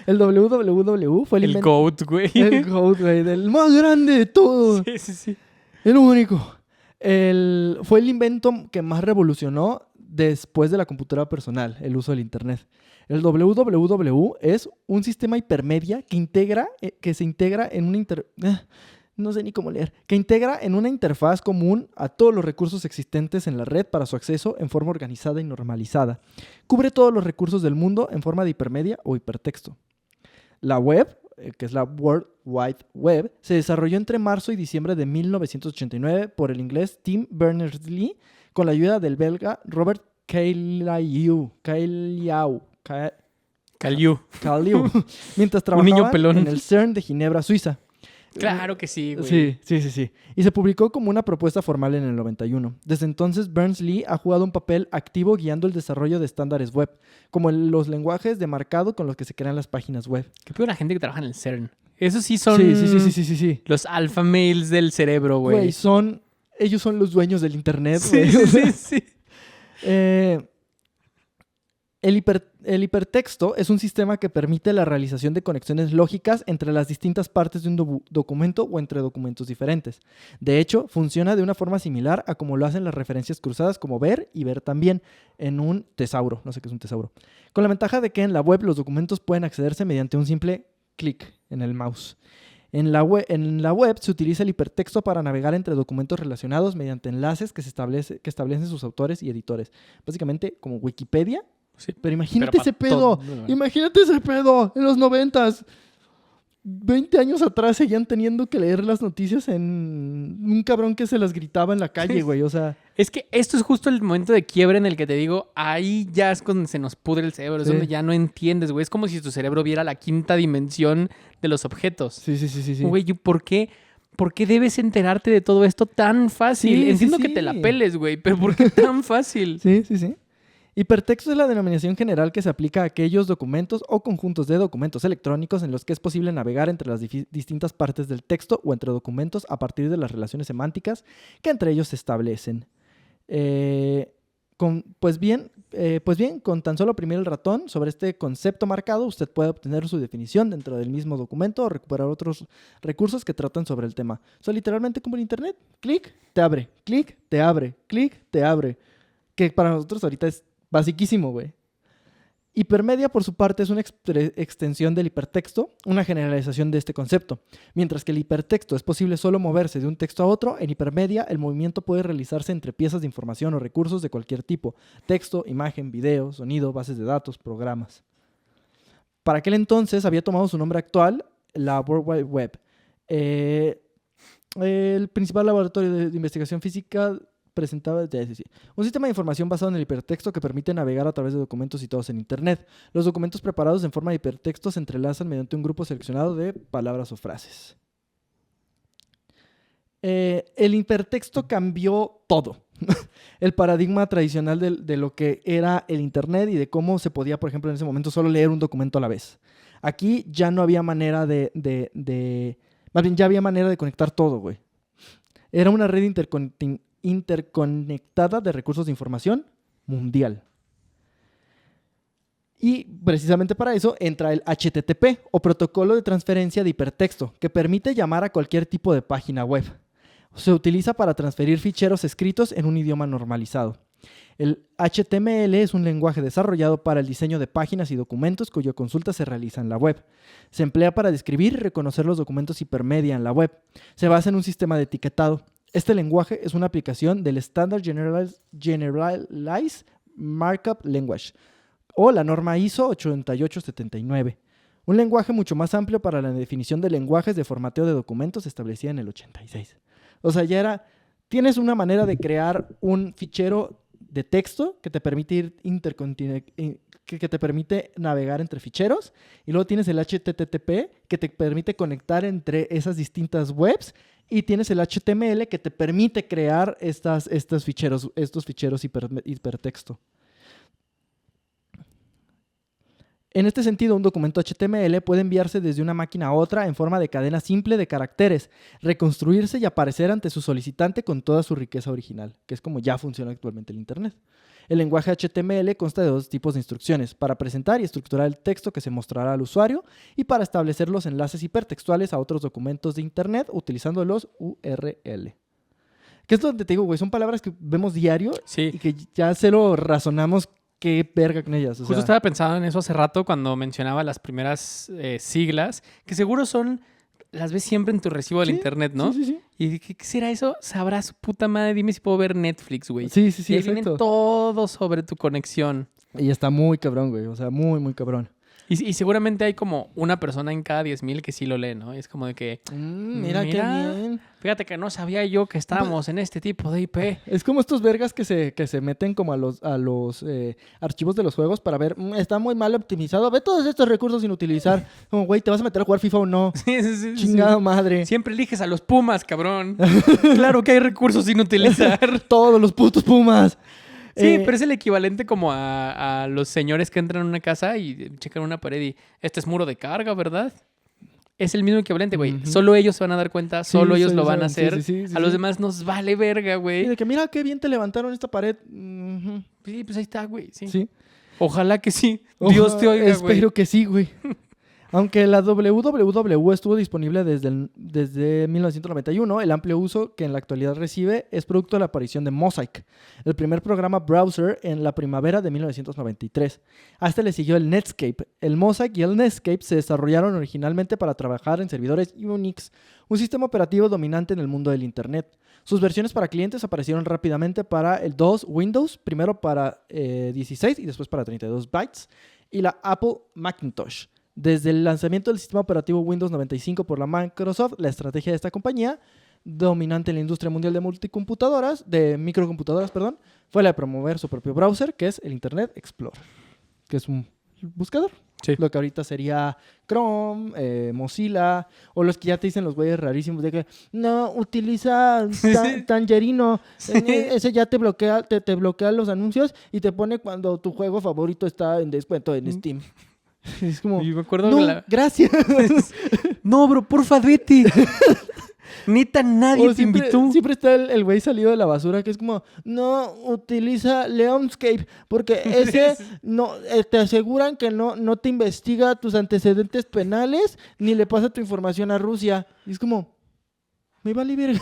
S2: El WWW fue el
S1: El
S2: invento...
S1: GOAT, güey.
S2: El GOAT, güey, del más grande de todos.
S1: Sí.
S2: El único. Fue el invento que más revolucionó después de la computadora personal, el uso del Internet. El WWW es un sistema hipermedia que se integra en una no sé ni cómo leer. Que integra en una interfaz común a todos los recursos existentes en la red para su acceso en forma organizada y normalizada. Cubre todos los recursos del mundo en forma de hipermedia o hipertexto. La web, que es la World Wide Web, se desarrolló entre marzo y diciembre de 1989 por el inglés Tim Berners-Lee con la ayuda del belga Robert Cailliau, mientras
S1: Un niño
S2: trabajaba
S1: pelón.
S2: en el CERN de Ginebra, Suiza.
S1: Claro que sí, güey.
S2: Sí. Y se publicó como una propuesta formal en el 91. Desde entonces, Berners-Lee ha jugado un papel activo guiando el desarrollo de estándares web, como los lenguajes de marcado con los que se crean las páginas web.
S1: Qué peor la gente que trabaja en el CERN. Esos sí son
S2: Sí.
S1: los alpha males del cerebro, güey.
S2: Güey, ellos son los dueños del internet, güey.
S1: Sí.
S2: El hipertexto es un sistema que permite la realización de conexiones lógicas entre las distintas partes de un documento o entre documentos diferentes. De hecho, funciona de una forma similar a como lo hacen las referencias cruzadas como ver y ver también en un tesauro. No sé qué es un tesauro. Con la ventaja de que en la web los documentos pueden accederse mediante un simple clic en el mouse. En la web se utiliza el hipertexto para navegar entre documentos relacionados mediante enlaces que establecen sus autores y editores. Básicamente como Wikipedia.
S1: Sí.
S2: Pero imagínate ese pedo.
S1: Todo.
S2: Imagínate ese pedo en los 90s. 20 años atrás seguían teniendo que leer las noticias en un cabrón que se las gritaba en la calle, güey. O sea,
S1: Es que esto es justo el momento de quiebre en el que te digo, ahí ya es cuando se nos pudre el cerebro. Es
S2: Sí.
S1: donde ya no entiendes, güey. Es como si tu cerebro viera la quinta dimensión de los objetos.
S2: sí.
S1: Güey, ¿por qué debes enterarte de todo esto tan fácil?
S2: Sí,
S1: Entiendo
S2: sí.
S1: que te la peles, güey, pero ¿por qué tan fácil?
S2: Sí. Hipertexto es la denominación general que se aplica a aquellos documentos o conjuntos de documentos electrónicos en los que es posible navegar entre las distintas partes del texto o entre documentos a partir de las relaciones semánticas que entre ellos se establecen. Pues bien, con tan solo oprimir el ratón sobre este concepto marcado, usted puede obtener su definición dentro del mismo documento o recuperar otros recursos que tratan sobre el tema. Son literalmente como en internet. Clic, te abre. Clic, te abre. Clic, te abre. Que para nosotros ahorita es basiquísimo, güey. Hipermedia, por su parte, es una extensión del hipertexto, una generalización de este concepto. Mientras que el hipertexto es posible solo moverse de un texto a otro, en hipermedia el movimiento puede realizarse entre piezas de información o recursos de cualquier tipo: texto, imagen, video, sonido, bases de datos, programas. Para aquel entonces había tomado su nombre actual, la World Wide Web. El principal laboratorio de investigación física presentaba un sistema de información basado en el hipertexto que permite navegar a través de documentos situados en Internet. Los documentos preparados en forma de hipertexto se entrelazan mediante un grupo seleccionado de palabras o frases. El hipertexto cambió todo. El paradigma tradicional de lo que era el Internet y de cómo se podía, por ejemplo, en ese momento solo leer un documento a la vez. Aquí ya no había manera más bien, ya había manera de conectar todo, güey. Era una red interconectada de recursos de información mundial. Y precisamente para eso entra el HTTP, o protocolo de transferencia de hipertexto, que permite llamar a cualquier tipo de página web. Se utiliza para transferir ficheros escritos en un idioma normalizado. El HTML es un lenguaje desarrollado para el diseño de páginas y documentos cuya consulta se realiza en la web. Se emplea para describir y reconocer los documentos hipermedia en la web. Se basa en un sistema de etiquetado. Este lenguaje es una aplicación del Standard Generalized Markup Language, o la norma ISO 8879. Un lenguaje mucho más amplio para la definición de lenguajes de formateo de documentos establecida en el 86. O sea, tienes una manera de crear un fichero de texto que te permite que te permite navegar entre ficheros, y luego tienes el HTTP que te permite conectar entre esas distintas webs, y tienes el HTML que te permite crear estos ficheros hipertexto. En este sentido, un documento HTML puede enviarse desde una máquina a otra en forma de cadena simple de caracteres, reconstruirse y aparecer ante su solicitante con toda su riqueza original, que es como ya funciona actualmente el Internet. El lenguaje HTML consta de dos tipos de instrucciones, para presentar y estructurar el texto que se mostrará al usuario y para establecer los enlaces hipertextuales a otros documentos de Internet utilizando los URL. Que es donde te digo, güey, son palabras que vemos diario
S3: Sí.
S2: y que ya se lo razonamos qué verga con ellas. O
S3: Justo
S2: sea,
S3: estaba pensando en eso hace rato cuando mencionaba las primeras siglas, que seguro las ves siempre en tu recibo del
S2: Sí,
S3: internet, ¿no?
S2: Sí, sí, sí.
S3: ¿Y qué será eso? Sabrá su puta madre. Dime si puedo ver Netflix, güey.
S2: Sí, sí, sí,
S3: Y ahí viene
S2: exacto.
S3: todo sobre tu conexión.
S2: Y está muy cabrón, güey. O sea, muy, muy cabrón.
S3: Y seguramente hay como una persona en cada 10,000 que sí lo lee, ¿no? Y es como de que,
S2: Mira qué
S3: Mira.
S2: bien.
S3: fíjate que no sabía yo que estábamos en este tipo de IP.
S2: Es como estos vergas que se meten como a los archivos de los juegos para ver, está muy mal optimizado. Ve todos estos recursos sin utilizar. Como, güey, ¿te vas a meter a jugar FIFA o no?
S3: Sí, sí, sí, sí.
S2: Chingada madre.
S3: Siempre eliges a los Pumas, cabrón. Claro que hay recursos sin utilizar.
S2: Todos los putos Pumas.
S3: Sí, pero es el equivalente como a los señores que entran a una casa y checan una pared y este es muro de carga, ¿verdad? Es el mismo equivalente, güey.
S2: Ujú.
S3: Solo ellos se van a dar cuenta,
S2: Sí,
S3: solo ellos
S2: sí,
S3: lo van a
S2: sí,
S3: hacer.
S2: sí, sí,
S3: A los
S2: sí.
S3: demás nos vale verga,
S2: Y
S3: güey.
S2: de que mira qué bien te levantaron esta pared. Ujú.
S3: Sí, pues ahí está, güey. Sí.
S2: Sí.
S3: Ojalá que sí. Dios te oiga, güey.
S2: Espero que sí, güey. Aunque la www estuvo disponible desde 1991, el amplio uso que en la actualidad recibe es producto de la aparición de Mosaic, el primer programa browser en la primavera de 1993. A este le siguió el Netscape. El Mosaic y el Netscape se desarrollaron originalmente para trabajar en servidores Unix, un sistema operativo dominante en el mundo del Internet. Sus versiones para clientes aparecieron rápidamente para el DOS Windows, primero para 16 y después para 32 bytes, y la Apple Macintosh. Desde el lanzamiento del sistema operativo Windows 95 por la Microsoft, la estrategia de esta compañía, dominante en la industria mundial de microcomputadoras, fue la de promover su propio browser, que es el Internet Explorer, que es un buscador.
S3: Sí.
S2: Lo que ahorita sería Chrome, Mozilla, o los que ya te dicen los güeyes rarísimos de que no, utiliza Tangerino, ese ya te bloquea los anuncios y te pone cuando tu juego favorito está en descuento en Steam. Es como,
S3: Y me acuerdo
S2: no,
S3: que
S2: gracias.
S3: No, bro, porfa, vete. Neta, nadie
S2: O
S3: te
S2: siempre,
S3: invitó.
S2: siempre está el güey salido de la basura que es como, no utiliza Leonscape porque ese no te aseguran que no te investiga tus antecedentes penales ni le pasa tu información a Rusia. Y es como, me vale verga.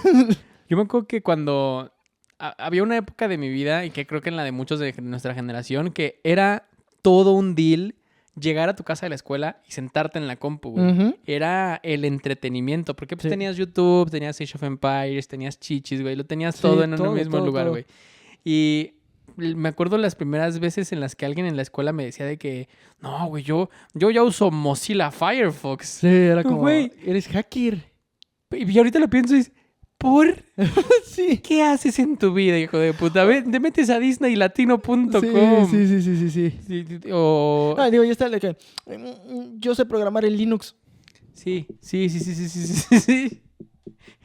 S3: Yo me acuerdo que cuando había una época de mi vida, y que creo que en la de muchos de nuestra generación, que era todo un deal llegar a tu casa de la escuela y sentarte en la compu, güey.
S2: Ujú.
S3: Era el entretenimiento, porque pues
S2: Sí.
S3: tenías YouTube, tenías Age of Empires, tenías Chichis, güey. Lo tenías
S2: Sí,
S3: todo en un
S2: todo,
S3: mismo
S2: todo,
S3: lugar,
S2: todo.
S3: güey. Y me acuerdo las primeras veces en las que alguien en la escuela me decía de que no, güey, yo ya uso Mozilla Firefox.
S2: Sí, era como,
S3: Güey.
S2: eres hacker.
S3: Y ahorita lo pienso y es, ¿por
S2: Sí.
S3: qué haces en tu vida, hijo de puta? Te metes a disneylatino.com.
S2: Sí.
S3: O...
S2: Ah, digo, ya está el de que yo sé programar en Linux.
S3: Sí.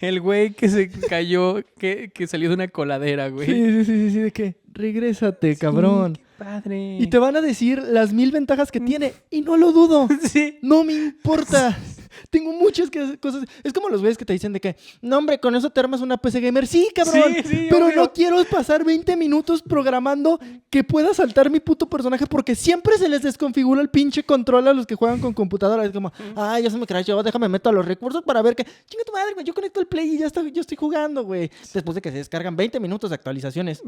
S3: El güey que se cayó, que salió de una coladera, güey.
S2: Sí, de que regrésate, cabrón.
S3: Sí, qué padre.
S2: Y te van a decir las 1000 ventajas que tiene y no lo dudo.
S3: Sí.
S2: No me importa. Tengo muchas cosas. Es como los güeyes que te dicen de que, no, hombre, con eso te armas una PC gamer. Sí, cabrón.
S3: Sí,
S2: pero
S3: obvio.
S2: no quiero pasar 20 minutos programando que pueda saltar mi puto personaje porque siempre se les desconfigura el pinche control a los que juegan con computadora. Es como, ya se me crashó, déjame meto a los recursos para ver que, chinga tu madre, güey, yo conecto el play y ya está, yo estoy jugando, güey. Después de que se descargan 20 minutos de actualizaciones.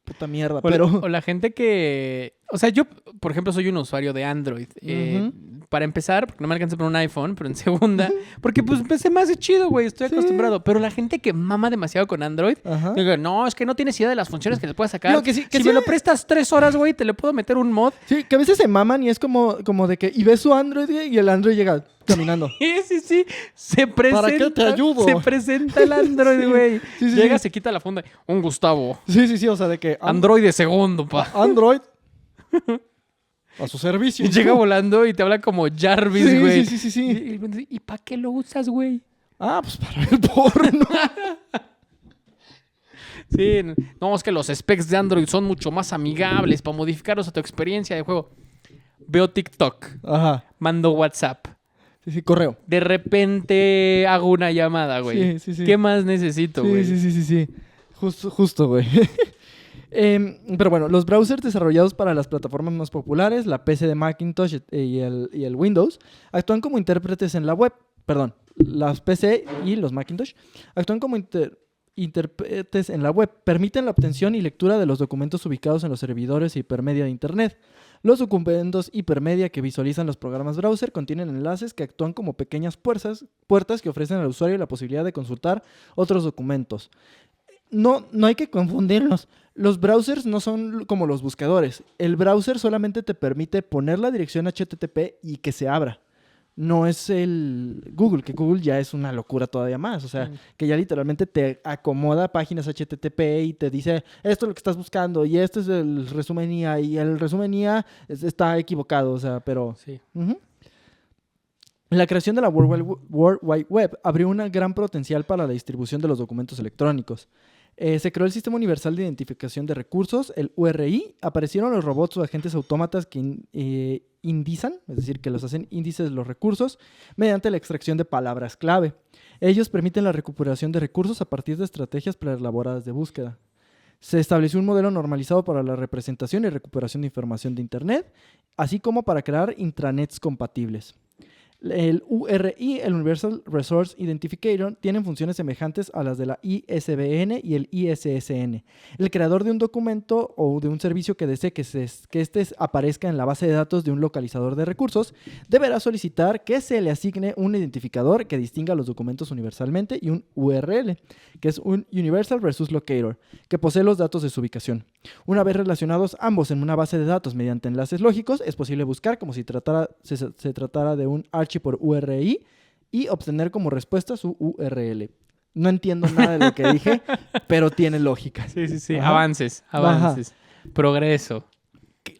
S2: Puta mierda, pero...
S3: O la gente que... O sea, yo, por ejemplo, soy un usuario de Android. Para empezar, porque no me alcanza por un iPhone, pero en segunda, porque pues se me hace chido, güey, estoy
S2: Sí.
S3: acostumbrado. Pero la gente que mama demasiado con Android,
S2: Ajá.
S3: digo, no, es que no tienes idea de las funciones que le puedes sacar.
S2: No, que sí, que
S3: si
S2: sí.
S3: me lo prestas 3 horas, güey, te le puedo meter un mod.
S2: Sí, que a veces se maman y es como de que... Y ves su Android güey, y el Android llega caminando.
S3: Sí. Se presenta.
S2: ¿Para qué te ayudo?
S3: Se presenta el Android,
S2: Sí.
S3: güey.
S2: Sí,
S3: Llega,
S2: sí.
S3: se quita la funda. Un Gustavo.
S2: Sí, o sea, de que...
S3: Android de segundo, pa.
S2: Android... A su servicio.
S3: Y llega volando y te habla como Jarvis, güey.
S2: Sí.
S3: ¿Y para qué lo usas, güey?
S2: Pues para el porno.
S3: Sí, no, es que los specs de Android son mucho más amigables para modificarlos a tu experiencia de juego. veo TikTok,
S2: Ajá.
S3: mando WhatsApp.
S2: Sí, sí, correo.
S3: De repente hago una llamada, güey.
S2: Sí, sí, sí.
S3: ¿Qué más necesito, güey?
S2: Sí, sí, sí, sí, sí. Justo, güey. Pero bueno, los browsers desarrollados para las plataformas más populares, la PC de Macintosh y el Windows, actúan como intérpretes en la web. Perdón, las PC y los Macintosh actúan como intérpretes en la web. Permiten la obtención y lectura de los documentos ubicados en los servidores hipermedia de Internet. Los documentos hipermedia que visualizan los programas browser contienen enlaces que actúan como pequeñas puertas que ofrecen al usuario la posibilidad de consultar otros documentos. No hay que confundirnos. Los browsers no son como los buscadores. El browser solamente te permite poner la dirección HTTP y que se abra. No es el Google, que Google ya es una locura todavía más. O sea, que ya literalmente te acomoda páginas HTTP y te dice, esto es lo que estás buscando y este es el resumen IA y el resumen IA está equivocado. O sea, pero...
S3: Sí.
S2: Uh-huh. La creación de la World Wide Web abrió un gran potencial para la distribución de los documentos electrónicos. Se creó el Sistema Universal de Identificación de Recursos, el URI. Aparecieron los robots o agentes autómatas que indizan, es decir, que los hacen índices de los recursos, mediante la extracción de palabras clave. Ellos permiten la recuperación de recursos a partir de estrategias preelaboradas de búsqueda. Se estableció un modelo normalizado para la representación y recuperación de información de Internet, así como para crear intranets compatibles. El URI, el Universal Resource Identificator, tienen funciones semejantes a las de la ISBN y el ISSN. El creador de un documento o de un servicio que desee que éste aparezca en la base de datos de un localizador de recursos deberá solicitar que se le asigne un identificador que distinga los documentos universalmente y un URL, que es un Universal Resource Locator, que posee los datos de su ubicación. Una vez relacionados ambos en una base de datos mediante enlaces lógicos, es posible buscar como si se tratara de un por URI y obtener como respuesta su URL. No entiendo nada de lo que dije, pero tiene lógica.
S3: Sí.
S2: Ajá.
S3: Avances. Progreso.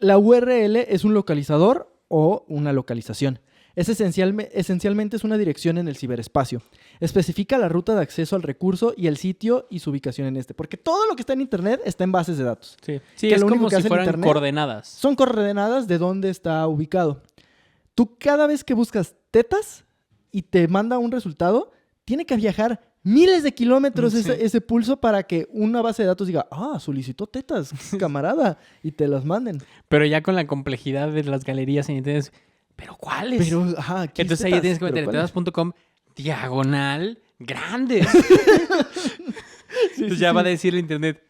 S2: La URL es un localizador o una localización. Esencialmente es una dirección en el ciberespacio. Especifica la ruta de acceso al recurso y el sitio y su ubicación en este. Porque todo lo que está en Internet está en bases de datos.
S3: Sí,
S2: Que
S3: es
S2: lo único
S3: como
S2: que
S3: si
S2: hace el
S3: fueran
S2: Internet
S3: coordenadas.
S2: Son coordenadas de dónde está ubicado. Tú cada vez que buscas tetas y te manda un resultado, tiene que viajar miles de kilómetros ese pulso para que una base de datos diga, solicitó tetas, camarada, y te las manden.
S3: Pero ya con la complejidad de las galerías en internet, ¿pero cuáles?
S2: ¿qué
S3: Entonces ahí tienes que meter tetas.com diagonal grandes. Entonces ya va a decir el internet,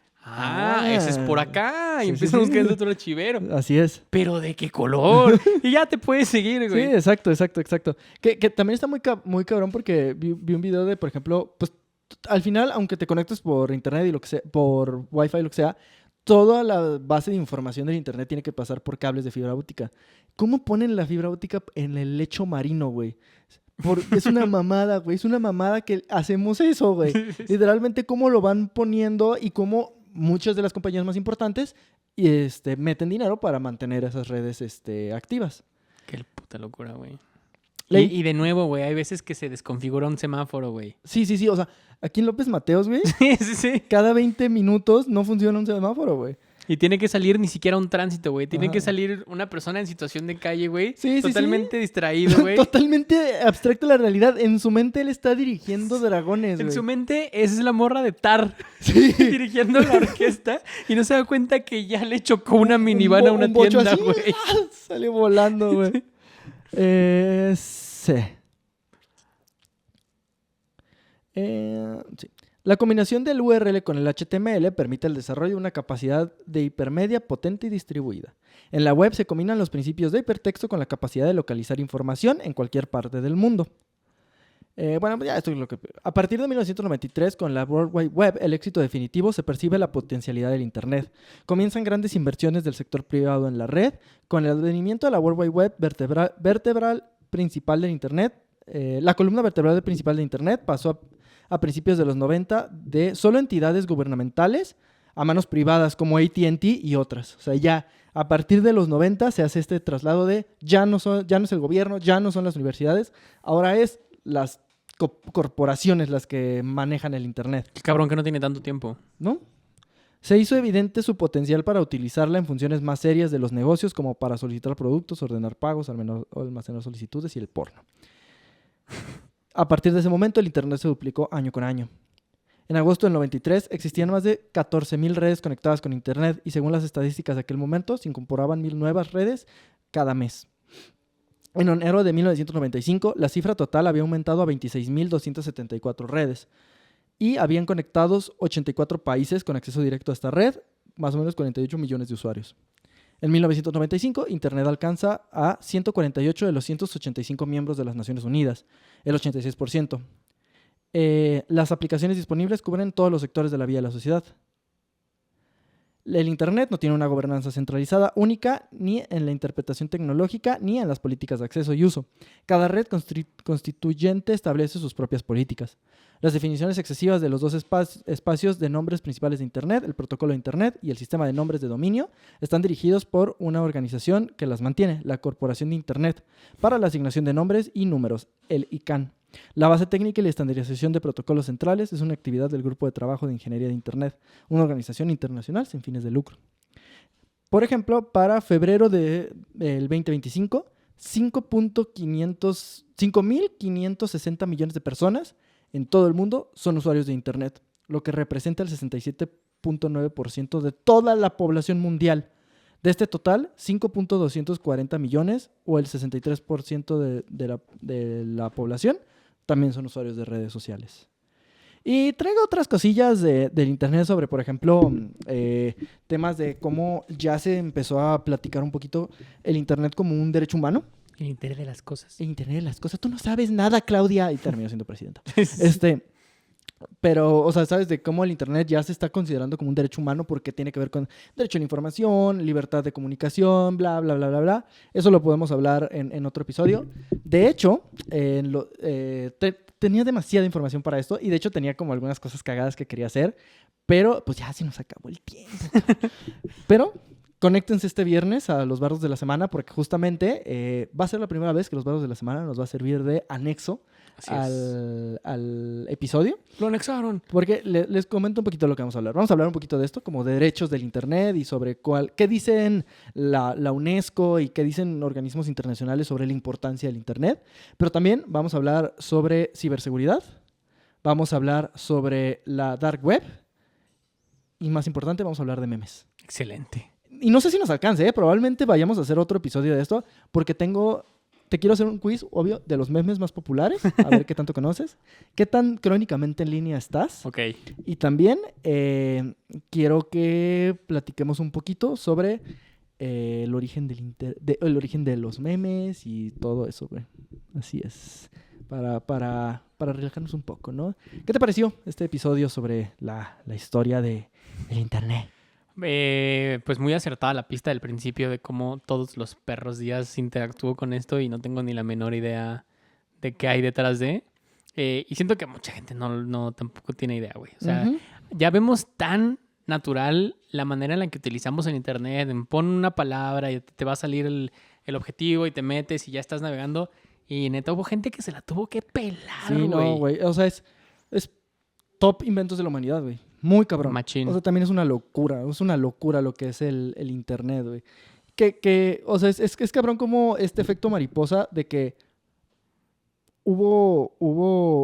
S3: ese es por acá. Y empiezan a buscar en otro archivero.
S2: Así es.
S3: ¿Pero de qué color? Y ya te puedes seguir, güey.
S2: Sí, exacto. Que también está muy cabrón porque vi un video de, por ejemplo, pues al final, aunque te conectes por internet y lo que sea, por wifi, lo que sea, toda la base de información del internet tiene que pasar por cables de fibra óptica. ¿Cómo ponen la fibra óptica en el lecho marino, güey? Es una mamada, güey. Es una mamada que hacemos eso, güey. Literalmente cómo lo van poniendo y cómo muchas de las compañías más importantes meten dinero para mantener esas redes activas.
S3: Qué puta locura, güey. Y de nuevo, güey, hay veces que se desconfigura un semáforo, güey.
S2: Sí. O sea, aquí en López Mateos, güey,
S3: Sí.
S2: cada 20 minutos no funciona un semáforo, güey.
S3: Y tiene que salir ni siquiera un tránsito, güey. Tiene que salir una persona en situación de calle, güey. Totalmente distraído, güey.
S2: Totalmente abstracto la realidad. En su mente él está dirigiendo dragones, güey.
S3: En su mente esa es la morra de Tar. Dirigiendo la orquesta. Y no se da cuenta que ya le chocó una minivan a una tienda, güey.
S2: Sale volando, güey. Sí. Sí. La combinación del URL con el HTML permite el desarrollo de una capacidad de hipermedia potente y distribuida. En la web se combinan los principios de hipertexto con la capacidad de localizar información en cualquier parte del mundo. Ya esto es lo que... A partir de 1993, con la World Wide Web, el éxito definitivo se percibe la potencialidad del Internet. Comienzan grandes inversiones del sector privado en la red. Con el advenimiento de la World Wide Web vertebral principal del Internet, la columna vertebral principal de Internet pasó a principios de los 90 de solo entidades gubernamentales a manos privadas como AT&T y otras. O sea, ya a partir de los 90 se hace este traslado de ya no es el gobierno, ya no son las universidades, ahora es las corporaciones las que manejan el Internet.
S3: Qué cabrón que no tiene tanto tiempo.
S2: ¿No? Se hizo evidente su potencial para utilizarla en funciones más serias de los negocios, como para solicitar productos, ordenar pagos, almacenar solicitudes y el porno. A partir de ese momento, el Internet se duplicó año con año. En agosto del 93 existían más de 14.000 redes conectadas con Internet y según las estadísticas de aquel momento, se incorporaban 1.000 nuevas redes cada mes. En enero de 1995, la cifra total había aumentado a 26.274 redes y habían conectados 84 países con acceso directo a esta red, más o menos 48 millones de usuarios. En 1995, Internet alcanza a 148 de los 185 miembros de las Naciones Unidas, el 86%. Las aplicaciones disponibles cubren todos los sectores de la vida de la sociedad. El Internet no tiene una gobernanza centralizada única ni en la interpretación tecnológica ni en las políticas de acceso y uso. Cada red constituyente establece sus propias políticas. Las definiciones excesivas de los dos espacios de nombres principales de Internet, el protocolo de Internet y el sistema de nombres de dominio, están dirigidos por una organización que las mantiene, la Corporación de Internet, para la asignación de nombres y números, el ICANN. La base técnica y la estandarización de protocolos centrales es una actividad del Grupo de Trabajo de Ingeniería de Internet, una organización internacional sin fines de lucro. Por ejemplo, para febrero del 2025, 5.560 millones de personas en todo el mundo son usuarios de Internet, lo que representa el 67.9% de toda la población mundial. De este total, 5.240 millones o el 63% de la población también son usuarios de redes sociales. Y traigo otras cosillas del Internet sobre, por ejemplo, temas de cómo ya se empezó a platicar un poquito el Internet como un derecho humano.
S3: El Internet de las cosas.
S2: El Internet de las cosas. Tú no sabes nada, Claudia. Y terminó siendo presidenta. Pero, o sea, ¿sabes de cómo el Internet ya se está considerando como un derecho humano porque tiene que ver con derecho a la información, libertad de comunicación, bla, bla, bla, bla, bla? Eso lo podemos hablar en otro episodio. De hecho, tenía demasiada información para esto y de hecho tenía como algunas cosas cagadas que quería hacer, pero pues ya se nos acabó el tiempo. Pero conéctense este viernes a los bardos de la semana porque justamente va a ser la primera vez que los bardos de la semana nos va a servir de anexo al episodio.
S3: Lo anexaron.
S2: Porque les comento un poquito lo que vamos a hablar. Vamos a hablar un poquito de esto, como de derechos del Internet y sobre qué dicen la UNESCO y qué dicen organismos internacionales sobre la importancia del Internet. Pero también vamos a hablar sobre ciberseguridad. Vamos a hablar sobre la dark web. Y más importante, vamos a hablar de memes.
S3: Excelente.
S2: Y no sé si nos alcance, probablemente vayamos a hacer otro episodio de esto porque te quiero hacer un quiz, obvio, de los memes más populares. A ver qué tanto conoces. ¿Qué tan crónicamente en línea estás?
S3: Ok.
S2: Y también quiero que platiquemos un poquito sobre el origen el origen de los memes y todo eso, güey. Así es. Para relajarnos un poco, ¿no? ¿Qué te pareció este episodio sobre la historia del Internet?
S3: Pues muy acertada la pista del principio de cómo todos los perros días interactúo con esto y no tengo ni la menor idea de qué hay detrás de. Y siento que mucha gente no tampoco tiene idea, güey. O sea, ya vemos tan natural la manera en la que utilizamos el Internet. Pon una palabra y te va a salir el objetivo y te metes y ya estás navegando. Y neta hubo gente que se la tuvo que pelar, güey.
S2: Sí, no, güey. O sea, es top inventos de la humanidad, güey. Muy cabrón.
S3: Machín.
S2: O sea, también es una locura lo que es el Internet, güey. O sea, es cabrón como este efecto mariposa de que hubo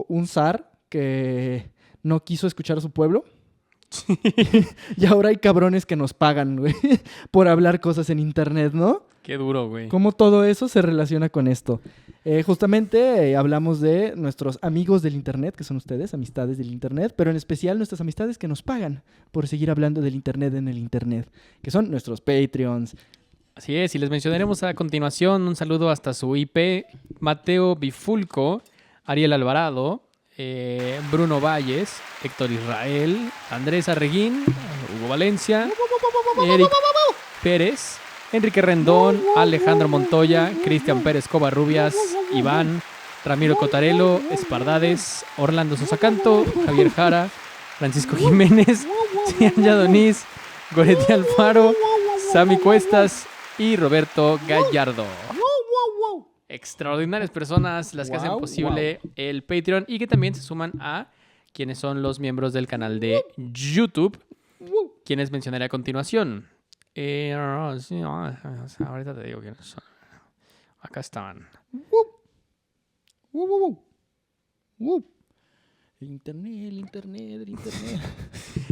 S2: un zar que no quiso escuchar a su pueblo. Y ahora hay cabrones que nos pagan, güey, por hablar cosas en Internet, ¿no?
S3: Qué duro, güey.
S2: ¿Cómo todo eso se relaciona con esto? Justamente hablamos de nuestros amigos del Internet, que son ustedes, amistades del Internet, pero en especial nuestras amistades que nos pagan por seguir hablando del Internet en el Internet, que son nuestros Patreons.
S3: Así es, y les mencionaremos a continuación un saludo hasta su IP, Mateo Bifulco, Ariel Alvarado, Bruno Valles, Héctor Israel, Andrés Arreguín, Hugo Valencia, Eric Pérez, Enrique Rendón, Alejandro Montoya, Cristian Pérez Covarrubias, Iván, Ramiro Cotarelo, Espardades, Orlando Sosacanto, Javier Jara, Francisco Jiménez, Cian Yadoniz, Goretti Alfaro, Sammy Cuestas y Roberto Gallardo. Extraordinarias personas las que hacen posible el Patreon y que también se suman a quienes son los miembros del canal de YouTube. quienes mencionaré a continuación. Ahorita te digo quiénes son. Acá estaban.
S2: El internet.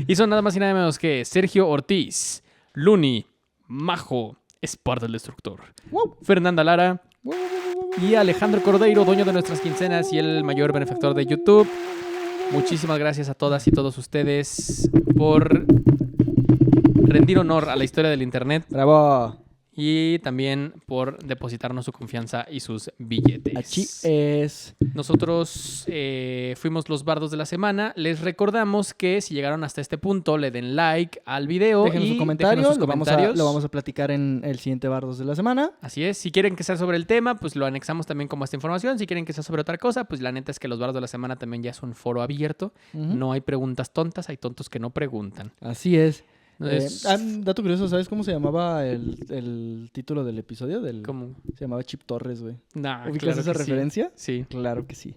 S3: Y son nada más y nada menos que Sergio Ortiz, Luni, Majo, Esparta el Destructor, Fernanda Lara y Alejandro Cordeiro, dueño de nuestras quincenas y el mayor benefactor de YouTube. Muchísimas gracias a todas y todos ustedes por rendir honor a la historia del internet
S2: ¡Bravo!
S3: y también por depositarnos su confianza y sus billetes.
S2: Así es.
S3: Nosotros fuimos los bardos de la semana. Les recordamos que si llegaron hasta este punto, le den like al video
S2: Déjenos
S3: y
S2: su comentario.
S3: déjenos sus
S2: Lo
S3: comentarios.
S2: vamos a platicar en el siguiente Bardos de la semana.
S3: Así es. Si quieren que sea sobre el tema, pues lo anexamos también como esta información. Si quieren que sea sobre otra cosa, pues la neta es que los bardos de la semana también ya es un foro abierto.
S2: Ujú.
S3: No hay preguntas tontas, hay tontos que no preguntan.
S2: Así es.
S3: Entonces,
S2: Dato curioso, ¿sabes cómo se llamaba el título del episodio?
S3: ¿cómo?
S2: Se llamaba Chip Torres, güey.
S3: Nah,
S2: ¿Ubicas
S3: claro
S2: esa
S3: que sí.
S2: referencia?
S3: Sí.
S2: Claro que sí.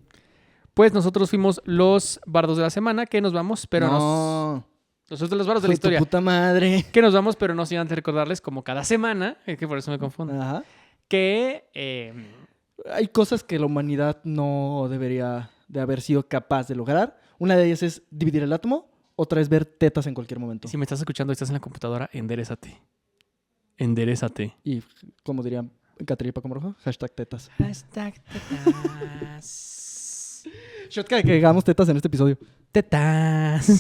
S3: Pues nosotros fuimos los bardos de la semana, que nos vamos, pero
S2: no.
S3: nosotros los bardos de
S2: Fue
S3: la historia.
S2: tu puta madre.
S3: Que nos vamos, pero no sin antes recordarles, como cada semana, es que por eso me confundo,
S2: Ajá.
S3: que
S2: Hay cosas que la humanidad no debería de haber sido capaz de lograr. Una de ellas es dividir el átomo. Otra es ver tetas en cualquier momento.
S3: si me estás escuchando y estás en la computadora, enderezate. Enderezate.
S2: Y como diría Caterina Paco Rojo, hashtag tetas.
S3: Hashtag tetas.
S2: Shot que hagamos tetas en este episodio.
S3: Tetas.